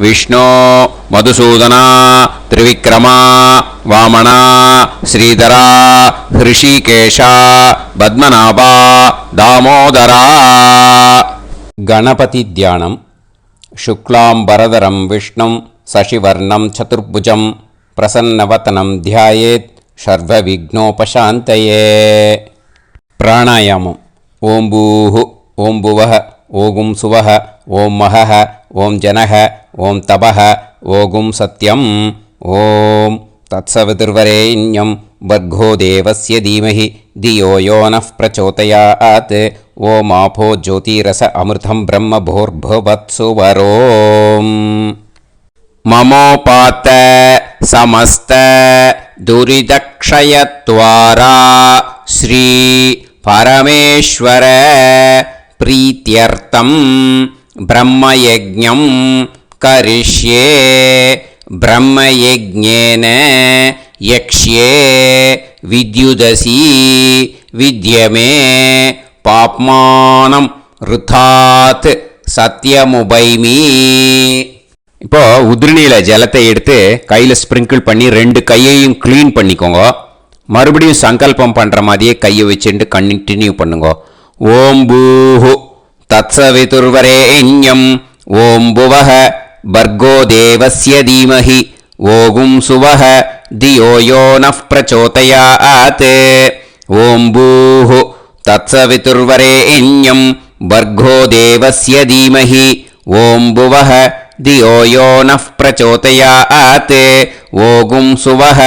விஷ்ணு, மதுசூதனா, திரிவிக்ரமா, வாமனா, ஸ்ரீதரா, ஹிருஷிகேஷா, பத்மநாபா, தாமோதரா. கணபதி தியானம். சுக்லாம்பரதரம் விஷ்ணும் சசிவர்ணம் சதுர்புஜம் பிரசன்னவதனம் தியாயேத் சர்வவிக்னோபசாந்தயே. பிராணாயாமம். ஓம் பூஹு, ஓம் புவஹ, ஓகும் சுவஹ, ஓம் மஹஹ, ஓம் ஜனஹ, ஓம் தபஹ, ஓகும் சத்யம். ஓம் தத்சவிதுர்வரேண்யம் வர்கோ தேவஸ்ய தீமஹி தியோ யோ நः பிரச்சோதயாத். ஓம் ஆபோ ஜோதிரஸ அமிர்தம் பிரம்ம பூர்புவத்சு வரோம். மமோபாத்த சமஸ்த துரிதக்ஷயத்வாரா ஸ்ரீ பரமேஸ்வர பிரீத்யர்த்தம் பிரம்மயஜ்ஞம் கரிஷ்யே. பிரம்மயஜ்ஞேன யக்ஷ்யே வித்யுதசி வித்யமே பாப்மானம் ருதாத் சத்யமுபைமி. இப்போ உதிரணியில் ஜலத்தை எடுத்து கையில் ஸ்ப்ரிங்கிள் பண்ணி 2 கையையும் க்ளீன் பண்ணிக்கோங்க. மறுபடியும் சங்கல்பம் பண்ணுற மாதிரியே கையை வச்சுட்டு கண்டினியூ பண்ணுங்க. ஓம் பூஹு தத்சவிதுர்வரேண்யம் ஓம் புவஹ பர்கோ தேவஸ்ய தீமஹி ஓகும் சுவஹ தியோ யோ நஃப் பிரச்சோதயாத். ஓம் பூஹு தத்சவிதுர்வரேண்யம் பர்கோ தேவஸ்ய தீமஹி ஓம் புவஹ தியோ யோ நஃப் பிரச்சோதயாத். ஓகும் சுவஹ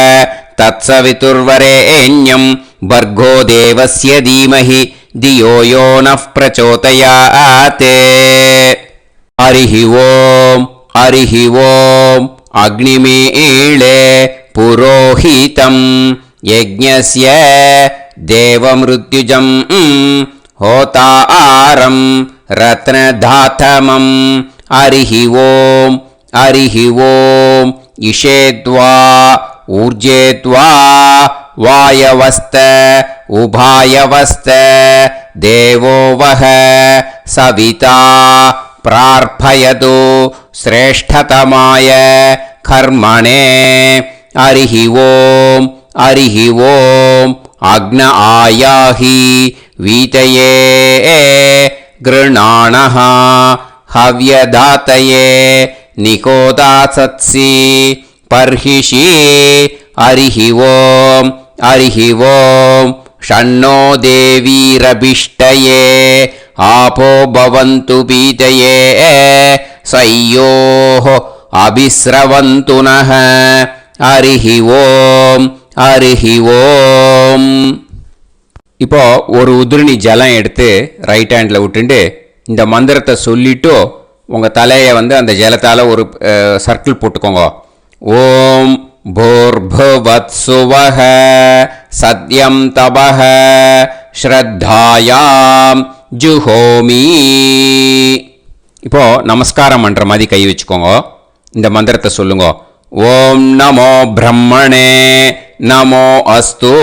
தத்சவிதுர்வரேண்யம் பர்கோ தேவஸ்ய தீமஹி தியோ யோ நஃப் பிரச்சோதயாத். ஹரிஹி ஓம் ஹரிஹி ஓம் அக்னிமீளே புரோஹிதம் யஜ்ஞஸ்ய தேவமிருத்யுஜம் ஹோதாரம் ரத்னதாதமம். ஹரிஹி ஓம் ஹரிஹி ஓம் இஷேத்வா ஊர்ஜேத்வா வாயவஸ்த உபாயவஸ்த தேவோ வஹ சவிதா பிரார்ப்பயது ஸ்ரேஷ்டதமாய கர்மணே. ஹரிஹி ஓம் ஹரிஹி ஓம் அக்ன ஆயாஹி வீதயே கிருணாணஹ ஹவ்யதாத்தயே நிகோதாசத்சி பர்ஹிஷி. ஹரிஹி ஓம் ஹரிஹி ஓம் ஷண்ணோ தேவீரபிஷ்டயே ஆபோ பவந்து பீதயே சய்யோஹ அபிஸ்ரவந்து நஹ. ஹரிஹி ஓம் ஹரிஹி ஓம். இப்போ ஒரு உதிரணி ஜலம் எடுத்து ரைட் ஹேண்டில் விட்டுண்டு இந்த மந்திரத்தை சொல்லிட்டு உங்கள் தலையை அந்த ஜலத்தால் ஒரு சர்க்கிள் போட்டுக்கோங்க. ஓம் பூர்புவத்சுவஹ சத்யம் தபஹ ஸ்ரத்தாயாம் ஜுஹோமி. இப்போ நமஸ்காரம் பண்ணுற மாதிரி கை வச்சுக்கோங்க. இந்த மந்திரத்தை சொல்லுங்க. ஓம் நமோ பிரம்மணே நமோ அஸ்து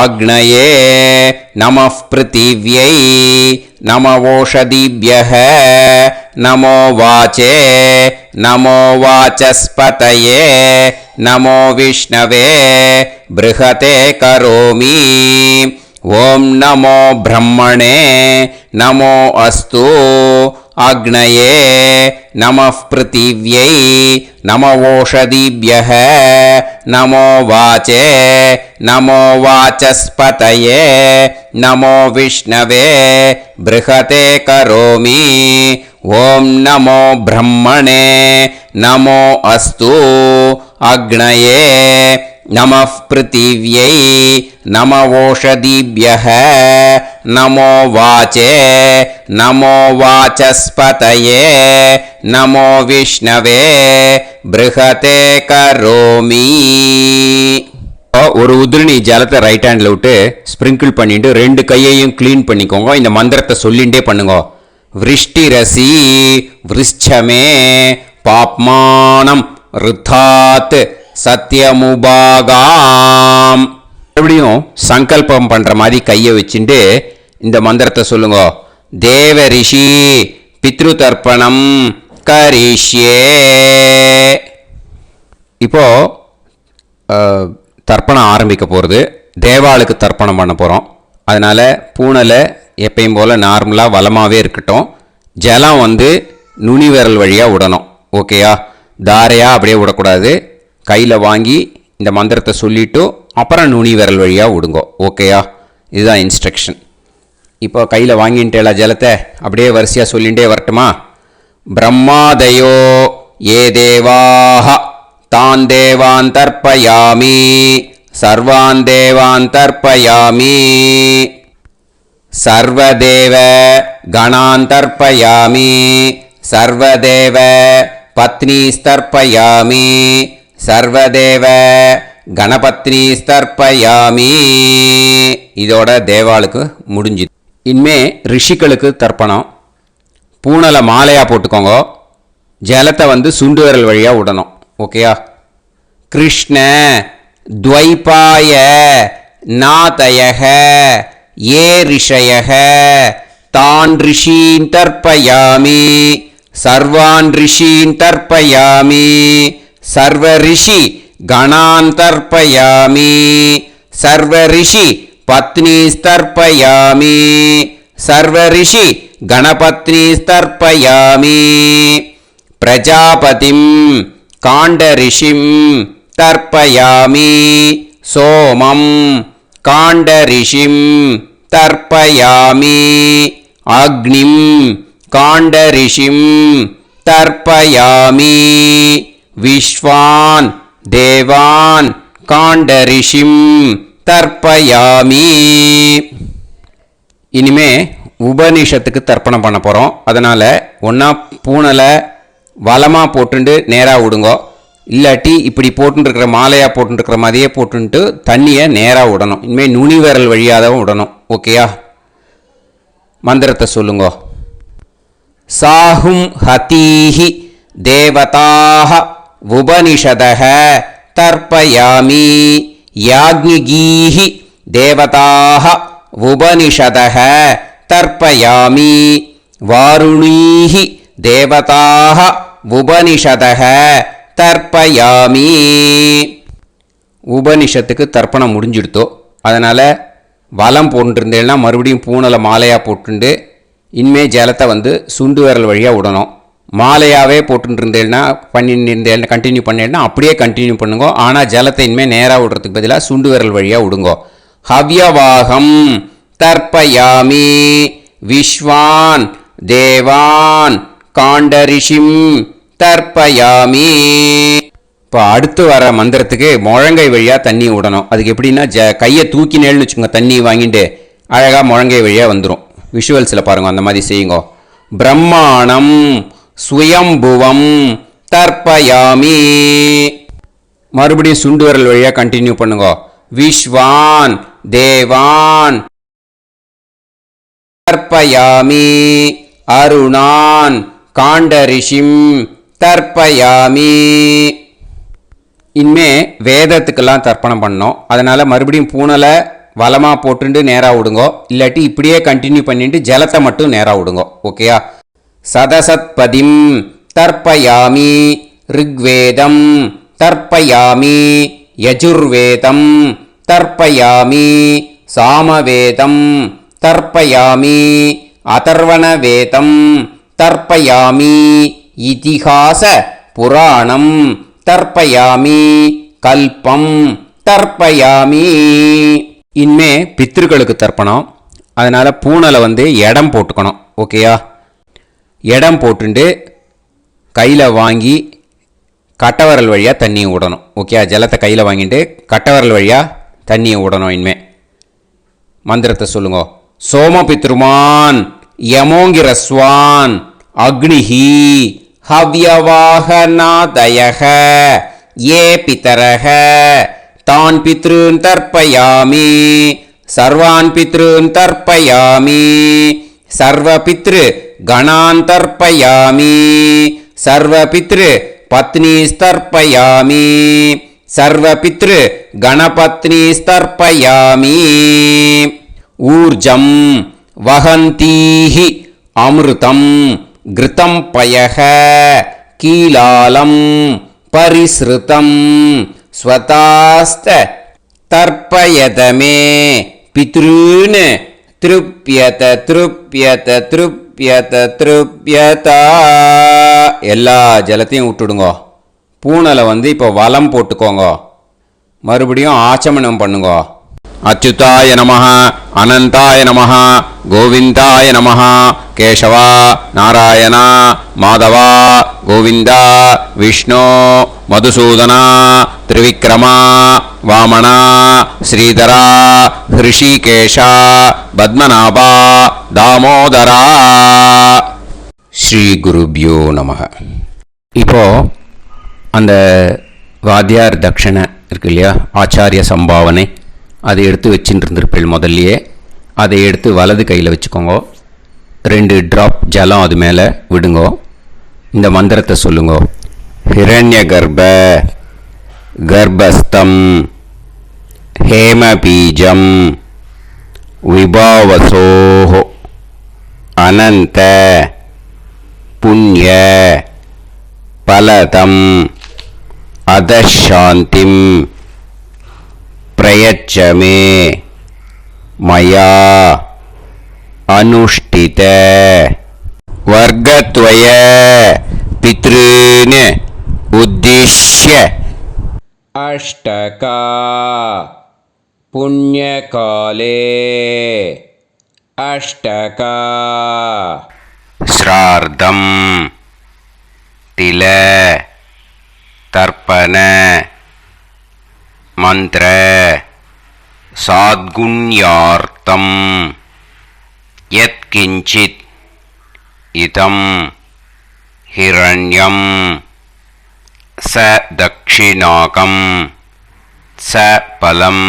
அக்னயே நமः பிருத்திவ்யை நமவோஷதிभ्यः நமோ வாச்சே நமோ வாசஸ்பதயே நமோ விஷ்ணவே ப்ருஹதே கரோமி. ஓம் நமோ பிரம்மணே நமோ அஸ்து அக்னயே நமः பிருத்திவ்யை நமவோஷதிभ्यः நமோ வாச்சே நமோ வாசஸ்பதயே நமோ விஷ்ணவே ப்ருஹதே கரோமி. ஓம் நமோ பிரம்மணே நமோ அஸ்து அக்னயே நமः பிருத்திவ்யை நமவோஷதிभ्यः நமோ வாச்சே நமோ வாசஸ்பதயே நமோ விஷ்ணவே ப்ருஹதே கரோமி. ஒரு உதிரணி ஜலத்தை ரைட் ஹேண்டில் விட்டு ஸ்ப்ரிங்கிள் பண்ணிட்டு 2 கையையும் க்ளீன் பண்ணிக்கோங்க. இந்த மந்திரத்தை சொல்லிகிட்டே பண்ணுங்க. விருஷ்டிரசி விருஷ்சமே பாப்மானம் ருத்தாத் சத்யமுபாகாம். மறுபடியும் சங்கல்பம் பண்ணுற மாதிரி கையை வச்சுட்டு இந்த மந்திரத்தை சொல்லுங்க. தேவ ரிஷி பித்ரு தர்ப்பணம் கரிஷ்யே. இப்போ தர்ப்பணம் ஆரம்பிக்க போகிறது. தேவாளுக்கு தர்ப்பணம் பண்ண போகிறோம். அதனால் பூனலை எப்பயும் போல் நார்மலாக வளமாகவே இருக்கட்டும். ஜலம் நுனி விரல் வழியாக விடணும். ஓகேயா? தாரையாக அப்படியே விடக்கூடாது. கையில் வாங்கி இந்த மந்திரத்தை சொல்லிவிட்டு அப்புறம் நுனி விரல் வழியாக விடுங்கோ. ஓகேயா? இதுதான் இன்ஸ்ட்ரக்ஷன். இப்போ கையில் வாங்கிட்டேல ஜலத்தை அப்படியே வரிசையாக சொல்லிகிட்டே வரட்டுமா? பிரம்மாதயோ ஏ தேவாஹ தான் தேவான் தர்ப்பயாமி சர்வான் தேவான் தர்ப்பயாமி சர்வதேவ கணான் தர்ப்பயாமி சர்வதேவ பத்னீஸ்தர்ப்பயாமி சர்வதேவ கணபத்னீஸ்தர்ப்பயாமி. இதோட தேவாளுக்கு முடிஞ்சுது. இனிமே ரிஷிகளுக்கு தர்ப்பணம். பூனலை மாலையாக போட்டுக்கோங்க. ஜலத்தை சுண்டு விரல் வழியாக விடணும். ஓகேயா? கிருஷ்ண துவைபாய நாதயக ஏ ரிஷயக தான் ரிஷீன் தர்ப்பயாமி सर्वान् ऋषीन् तर्पयामि सर्व ऋषि गणान् तर्पयामि सर्व ऋषि पत्नीस्तर्पयामि सर्व ऋषि गणपत्नीस्तर्पयामि प्रजापतिं काण्डऋषिं तर्पयामि सोमं काण्डऋषिं तर्पयामि अग्निं काण्डऋषिं तर्पयामि विश्वान् देवान् काण्डऋषिं तर्पयामि இனிமே உபனிஷத்துக்கு தர்ப்பணம் பண்ண போகிறோம். அதனால் ஒன்றா பூனலை வலமாக போட்டுண்டு நேராக விடுங்கோ, இல்லாட்டி இப்படி போட்டுருக்கிற மாலையாக போட்டுருக்கிற மாதிரியே போட்டுன்ட்டு தண்ணியை நேராக விடணும். இனிமேல் நுனி விரல் வழியாக தான் விடணும். ஓகேயா? மந்திரத்தை சொல்லுங்கோ. சாஹும் ஹதீஹி தேவதாக உபனிஷதக தர்ப்பயாமி யாக்ஞிகீஹி தேவதாக உபனிஷதக தர்ப்பயாமி வாருணீஹி தேவதாக உபனிஷதக தர்ப்பயாமி. உபனிஷத்துக்கு தர்ப்பணம் முடிஞ்சிடுத்தோ, அதனால் வலம் போட்டுருந்தேன்னா மறுபடியும் பூனலை மாலையாக போட்டுண்டு இனிமே ஜலத்தை வந்து சுண்டு விரல் வழியாக விடணும். மாலையாகவே போட்டுருந்தேன்னா பண்ணிருந்தேன் கண்டினியூ பண்ணேன்னா அப்படியே கண்டினியூ பண்ணுங்க. ஆனால் ஜலத்தை இனிமேல் நேராக விடுறதுக்கு பதிலாக சுண்டு விரல் வழியாக விடுங்கோ. ஹவ்யவாகம் தர்ப்பயாமி விஸ்வான் தேவான் காண்டரிஷிம் தர்ப்பயாமி. இப்போ அடுத்து வர மந்திரத்துக்கு முழங்கை வழியாக தண்ணி விடணும். அதுக்கு எப்படின்னா கையை தூக்கினேன்னு வச்சுக்கோங்க, தண்ணி வாங்கிட்டு அழகாக முழங்கை வழியாக வந்துடும். விஷுவல்ஸில் பாருங்க, அந்த மாதிரி செய்யுங்க. பிரம்மாணம் சுயம்புவம் தர்ப்பயாமி. மறுபடியும் சுண்டு விரல் வழியாக கண்டினியூ பண்ணுங்க. விஸ்வான் தேவான் தர்ப்பயாமி அருணான் காண்டரிஷிம் தர்ப்பயாமி. இனிமே வேதத்துக்கெல்லாம் தர்ப்பணம் பண்ணோம். அதனால் மறுபடியும் பூனலை வலமாக போட்டுட்டு நேராக விடுங்கோ, இல்லாட்டி இப்படியே கண்டினியூ பண்ணிட்டு ஜலத்தை மட்டும் நேராக விடுங்கோ. ஓகேயா? சதசத்பதிம் தர்ப்பயாமி ரிக்வேதம் தர்ப்பயாமி யஜுர்வேதம் தர்ப்பயாமி சாமவேதம் தர்ப்பயாமி அதர்வணவேதம் தர்ப்பயாமி இதிஹாச புராணம் தர்ப்பயாமி கல்பம் தர்ப்பயாமி. இனிமே பித்ருக்களுக்கு தர்ப்பணம். அதனால் பூனலை வந்து இடம் போட்டுக்கணும். ஓகேயா? இடம் போட்டுண்டு கையில் வாங்கி கட்டவரல் வழியாக தண்ணியை விடணும். ஓகே? ஜலத்தை கையில் வாங்கிட்டு கட்டவரல் வழியாக தண்ணியை விடணும். இனிமே மந்திரத்தை சொல்லுங்க. சோமபித்ருமான் யமோங்கிரஸ்வான் அக்னிஹி ஹவ்யவாகநாதயக ஏ பிதரக தான் பித்ருன் தர்ப்பயாமி சர்வான் பித்ருன் தர்ப்பயாமி சர்வ பித்ரு கணான் தர்ப்பயாமி சர்வ பித்ரு பத்னிஸ்தர்ப்பயாமி சர்வ பித்ரு கணபத்னிஸ்தர்ப்பயாமி. ஊர்ஜம் வஹந்தீஹி அமிர்தம் கிருதம் பயக கீலாலம் பரிஸ்ருதம் ஸ்வதாஸ்த தர்ப்பயதமே பித்ருன் திருப்யத திருப்யத திருப்யத திருப்யதா. எல்லா ஜலத்தையும் விட்டுடுங்கோ. பூனலை வந்து இப்போ வலம் போட்டுக்கோங்க. மறுபடியும் ஆச்சமனம் பண்ணுங்க. அச்சுதாய நமஹ அனந்தாய நமஹ கோவிந்தாய நமஹ கேசவா நாராயணா மாதவா கோவிந்தா விஷ்ணு மதுசூதனா திரிவிக்ரமா வாமனா ஸ்ரீதரா ஹிருஷிகேஷா பத்மநாபா தாமோதரா. ஸ்ரீ குருப்யோ நமஹ. இப்போ அந்த வாத்தியார் தட்சணை இருக்கு இல்லையா, ஆச்சாரிய சம்பாவனை, அதை எடுத்து வச்சுட்டு இருந்திருப்பேள் முதல்லையே. அதை எடுத்து வலது கையில் வச்சுக்கோங்க. 2 ட்ராப் ஜலம் அது மேலே விடுங்கோ. இந்த மந்திரத்தை சொல்லுங்கோ. ஹிரண்ய கர்ப்ப கர்ப்பஸ்தம் ஹேமபீஜம் விபாவசோ அனந்த புண்ணிய பலதம் அதசாந்திம் பிரயச்சமே மயா அனுஷ்டித வர்க்கத்வய பித்ருன் உத்திஷ்ய अष्टका पुण्यकाले अष्टका श्रार्धम् तिल तर्पण मंत्र साद्गुण्यार्थम् यत्किंचित् इदं हिरण्यं स दक्षिणाकं स फलं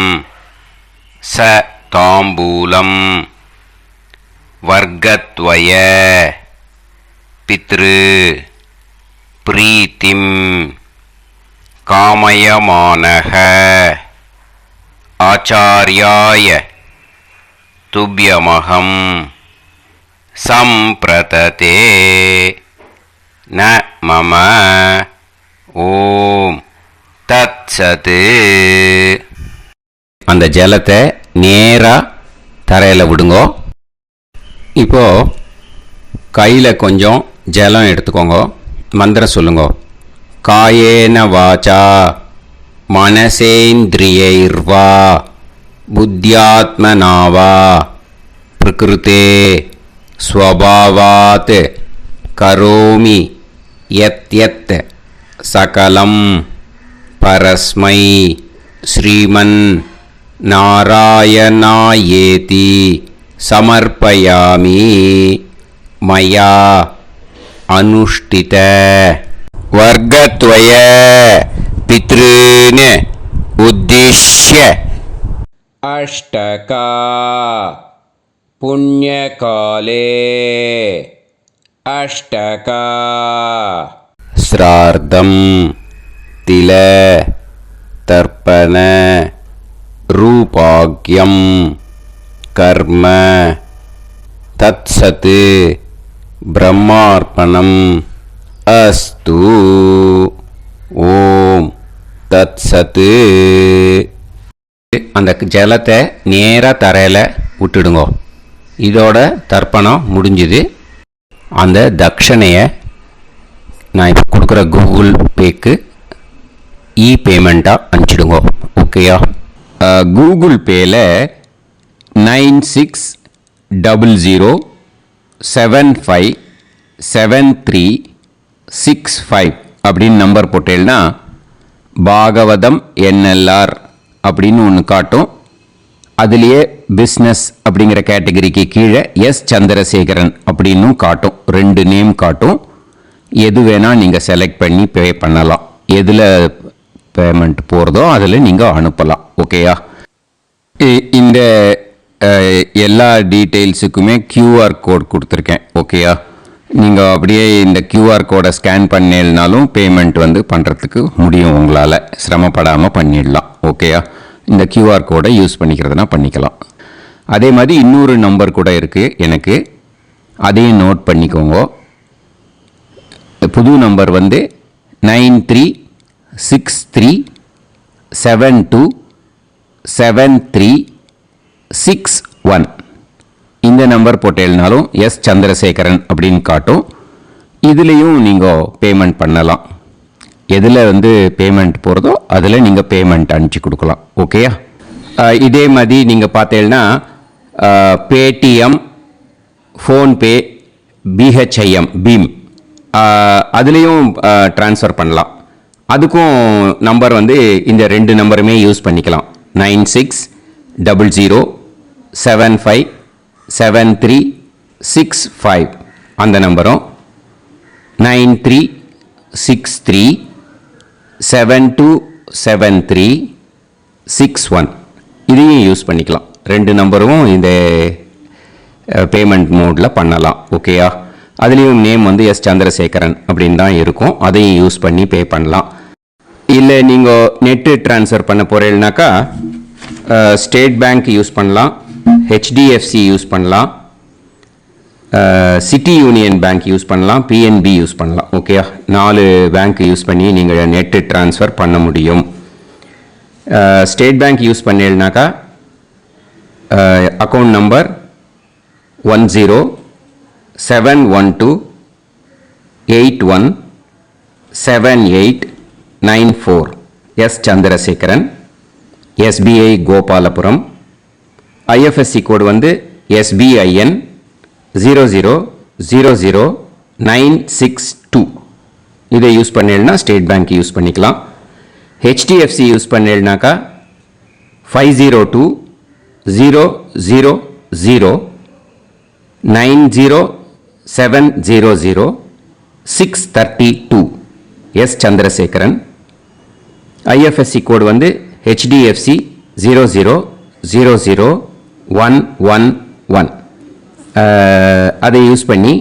स ताम्बूलं वर्गद्वय पितृ प्रीतिं कामयमानः आचार्याय तुभ्यमहं सम्प्रतते न मम ஓம் தத்சத். அந்த ஜலத்தை நேராக தரையில் விடுங்கோ. இப்போ கையில் கொஞ்சம் ஜலம் எடுத்துக்கோங்க. மந்திரம் சொல்லுங்க. காயேன வாச்சா மனசேந்திரியைர்வா புத்தியாத்மனாவா பிரகிருதே ஸ்வபாவாத் கரோமி யத் யத் சகலம் பரஸ்மை ஸ்ரீமன் நாராயணாயேதி சமர்ப்பயாமி மயா அனுஷ்டித வர்க்கத்வய பித்ருன் உத்திஷ்ய अष्टका पुण्यकाले अष्टका श्रार्धम् तिल तर्पण रूपाग्यम् कर्म तत्सत् ब्रह्मार्पणम् अस्तु. ஓம் தத்சத். அந்த ஜலத்தை நேராக தரையில் விட்டுடுங்க. இதோட தர்ப்பணம் முடிஞ்சுது. அந்த தட்சணையை நான் இப்போ கொடுக்குற கூகுள் பேக்கு பேமெண்ட்டாக அனுப்பிச்சிடுங்க. ஓகேயா? கூகுள் பேயில் 9600757365 அப்படின்னு நம்பர் போட்டேன்னா பாகவதம் NLR அப்படின்னு ஒன்று காட்டும். அதுலேயே பிஸ்னஸ் அப்படிங்கிற கேட்டகரிக்கு கீழே எஸ் சந்திரசேகரன் அப்படின்னும் காட்டும். 2 நேம் காட்டும். எது வேணால் நீங்கள் செலக்ட் பண்ணி பே பண்ணலாம். எதில் பேமெண்ட் போகிறதோ அதில் நீங்கள் அனுப்பலாம். ஓகேயா? இந்த எல்லா டீட்டெயில்ஸுக்குமே QR கோட் கொடுத்துருக்கேன். ஓகேயா? நீங்கள் அப்படியே இந்த QR கோடை ஸ்கேன் பண்ணேன்னாலும் பேமெண்ட் பண்ணுறதுக்கு முடியும். உங்களால் சிரமப்படாமல் பண்ணிடலாம். ஓகேயா? இந்த QR கோடை யூஸ் பண்ணிக்கிறதுனா பண்ணிக்கலாம். அதே மாதிரி இன்னொரு நம்பர் கூட இருக்குது எனக்கு. அதையும் நோட் பண்ணிக்கோங்க. புது நம்பர் 9363727361. இந்த நம்பர் போட்டேல்னாலும் எஸ் சந்திரசேகரன் அப்படின்னு காட்டும். இதுலேயும் நீங்கள் பேமெண்ட் பண்ணலாம். எதில் பேமெண்ட் போகிறதோ அதில் நீங்கள் பேமெண்ட் அனுப்பிச்சி கொடுக்கலாம். ஓகேயா? இதே மாதிரி நீங்கள் பார்த்தேன்னா பேடிஎம், ஃபோன்பே, பிஹெச்ஐஎம், பீம் அதுலேயும் ட்ரான்ஸ்ஃபர் பண்ணலாம். அதுக்கும் நம்பர் இந்த 2 நம்பருமே யூஸ் பண்ணிக்கலாம். 9600757365 அந்த நம்பரும் 9363727361 இதையும் யூஸ் பண்ணிக்கலாம். 2 நம்பரும் இந்த பேமெண்ட் மோடில் பண்ணலாம். ஓகேயா? அதுலேயும் நேம் எஸ் சந்திரசேகரன் அப்படின்னு தான் இருக்கும். அதையும் யூஸ் பண்ணி பே பண்ணலாம். இல்லை நீங்கள் நெட்டு ட்ரான்ஸ்ஃபர் பண்ண போகிறீங்கனாக்கா ஸ்டேட் பேங்க் யூஸ் பண்ணலாம், HDFC யூஸ் பண்ணலாம், சிட்டி யூனியன் பேங்க் யூஸ் பண்ணலாம், பிஎன்பி யூஸ் பண்ணலாம். ஓகே, 4 பேங்க் யூஸ் பண்ணி நீங்கள் நெட்டு ட்ரான்ஸ்ஃபர் பண்ண முடியும். ஸ்டேட் பேங்க் யூஸ் பண்ணீங்கன்னாக்கா account number 1071281789 S Chandrasekaran, SBI Gopalapuram. IFSC code வந்து SBIN 0000962. இதை யூஸ் பண்ணீங்கன்னா ஸ்டேட் பேங்க் யூஸ் பண்ணிக்கலாம். HDFC யூஸ் பண்ணீங்கன்னாக்கா 502000900700 எஸ் சந்திரசேகரன். ஐஎஃப்எஸ்சி கோடு வந்து HDFC 0000111. அதை யூஸ் பண்ணி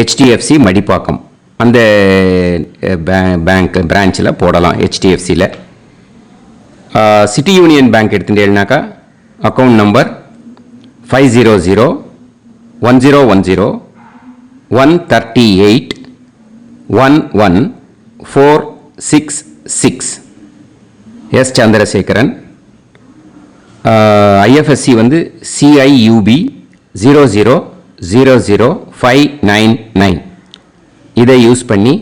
HDFC மடிப்பாக்கம் அந்த பேங்க் பிரான்ச்சில் போடலாம். HDFCயில் சிட்டி யூனியன் பேங்க் எடுத்துட்டேன்னாக்கா account number 5001010381146 S Chandrasekaran. IFSC வந்து CIUB 0000599. இதை யூஸ் பண்ணி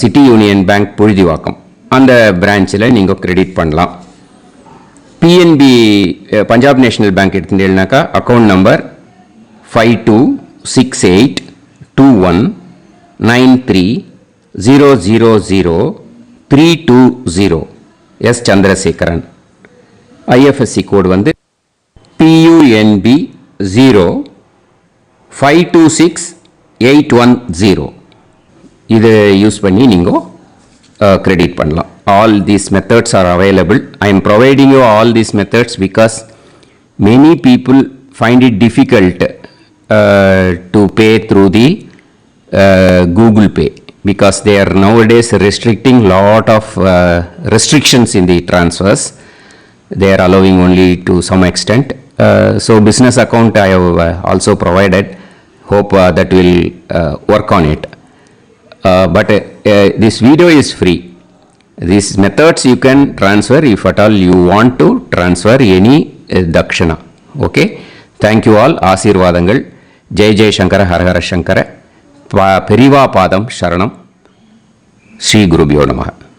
சிட்டி யூனியன் பேங்க் புழுதிவாக்கம் அந்த பிரான்ச்சில் நீங்கள் கிரெடிட் பண்ணலாம். பிஎன்பி பஞ்சாப் நேஷனல் பேங்க் எடுத்துட்டீங்கன்னாக்கா account number 52682193000320 S Chandrasekaran. IFSC code வந்து PUNB 0526810. இதை யூஸ் பண்ணி நீங்கள் கிரெடிட் பண்ணலாம். All these methods are available. I am providing you all these methods because many people find it difficult to pay through the Google Pay because they are nowadays restricting lot of restrictions in the transfers. They are allowing only to some extent. So business account I have also provided. Hope that will work on it. But this video is free. These methods you can transfer if at all you want to transfer any dakshana. Okay. Thank you all. ஆசீர்வாதங்கள். ஜெய் ஜெய் சங்கர ஹர ஹர சங்கர. பெரிவா பாதம் சரணம். ஸ்ரீ குருபியோ நமஹ.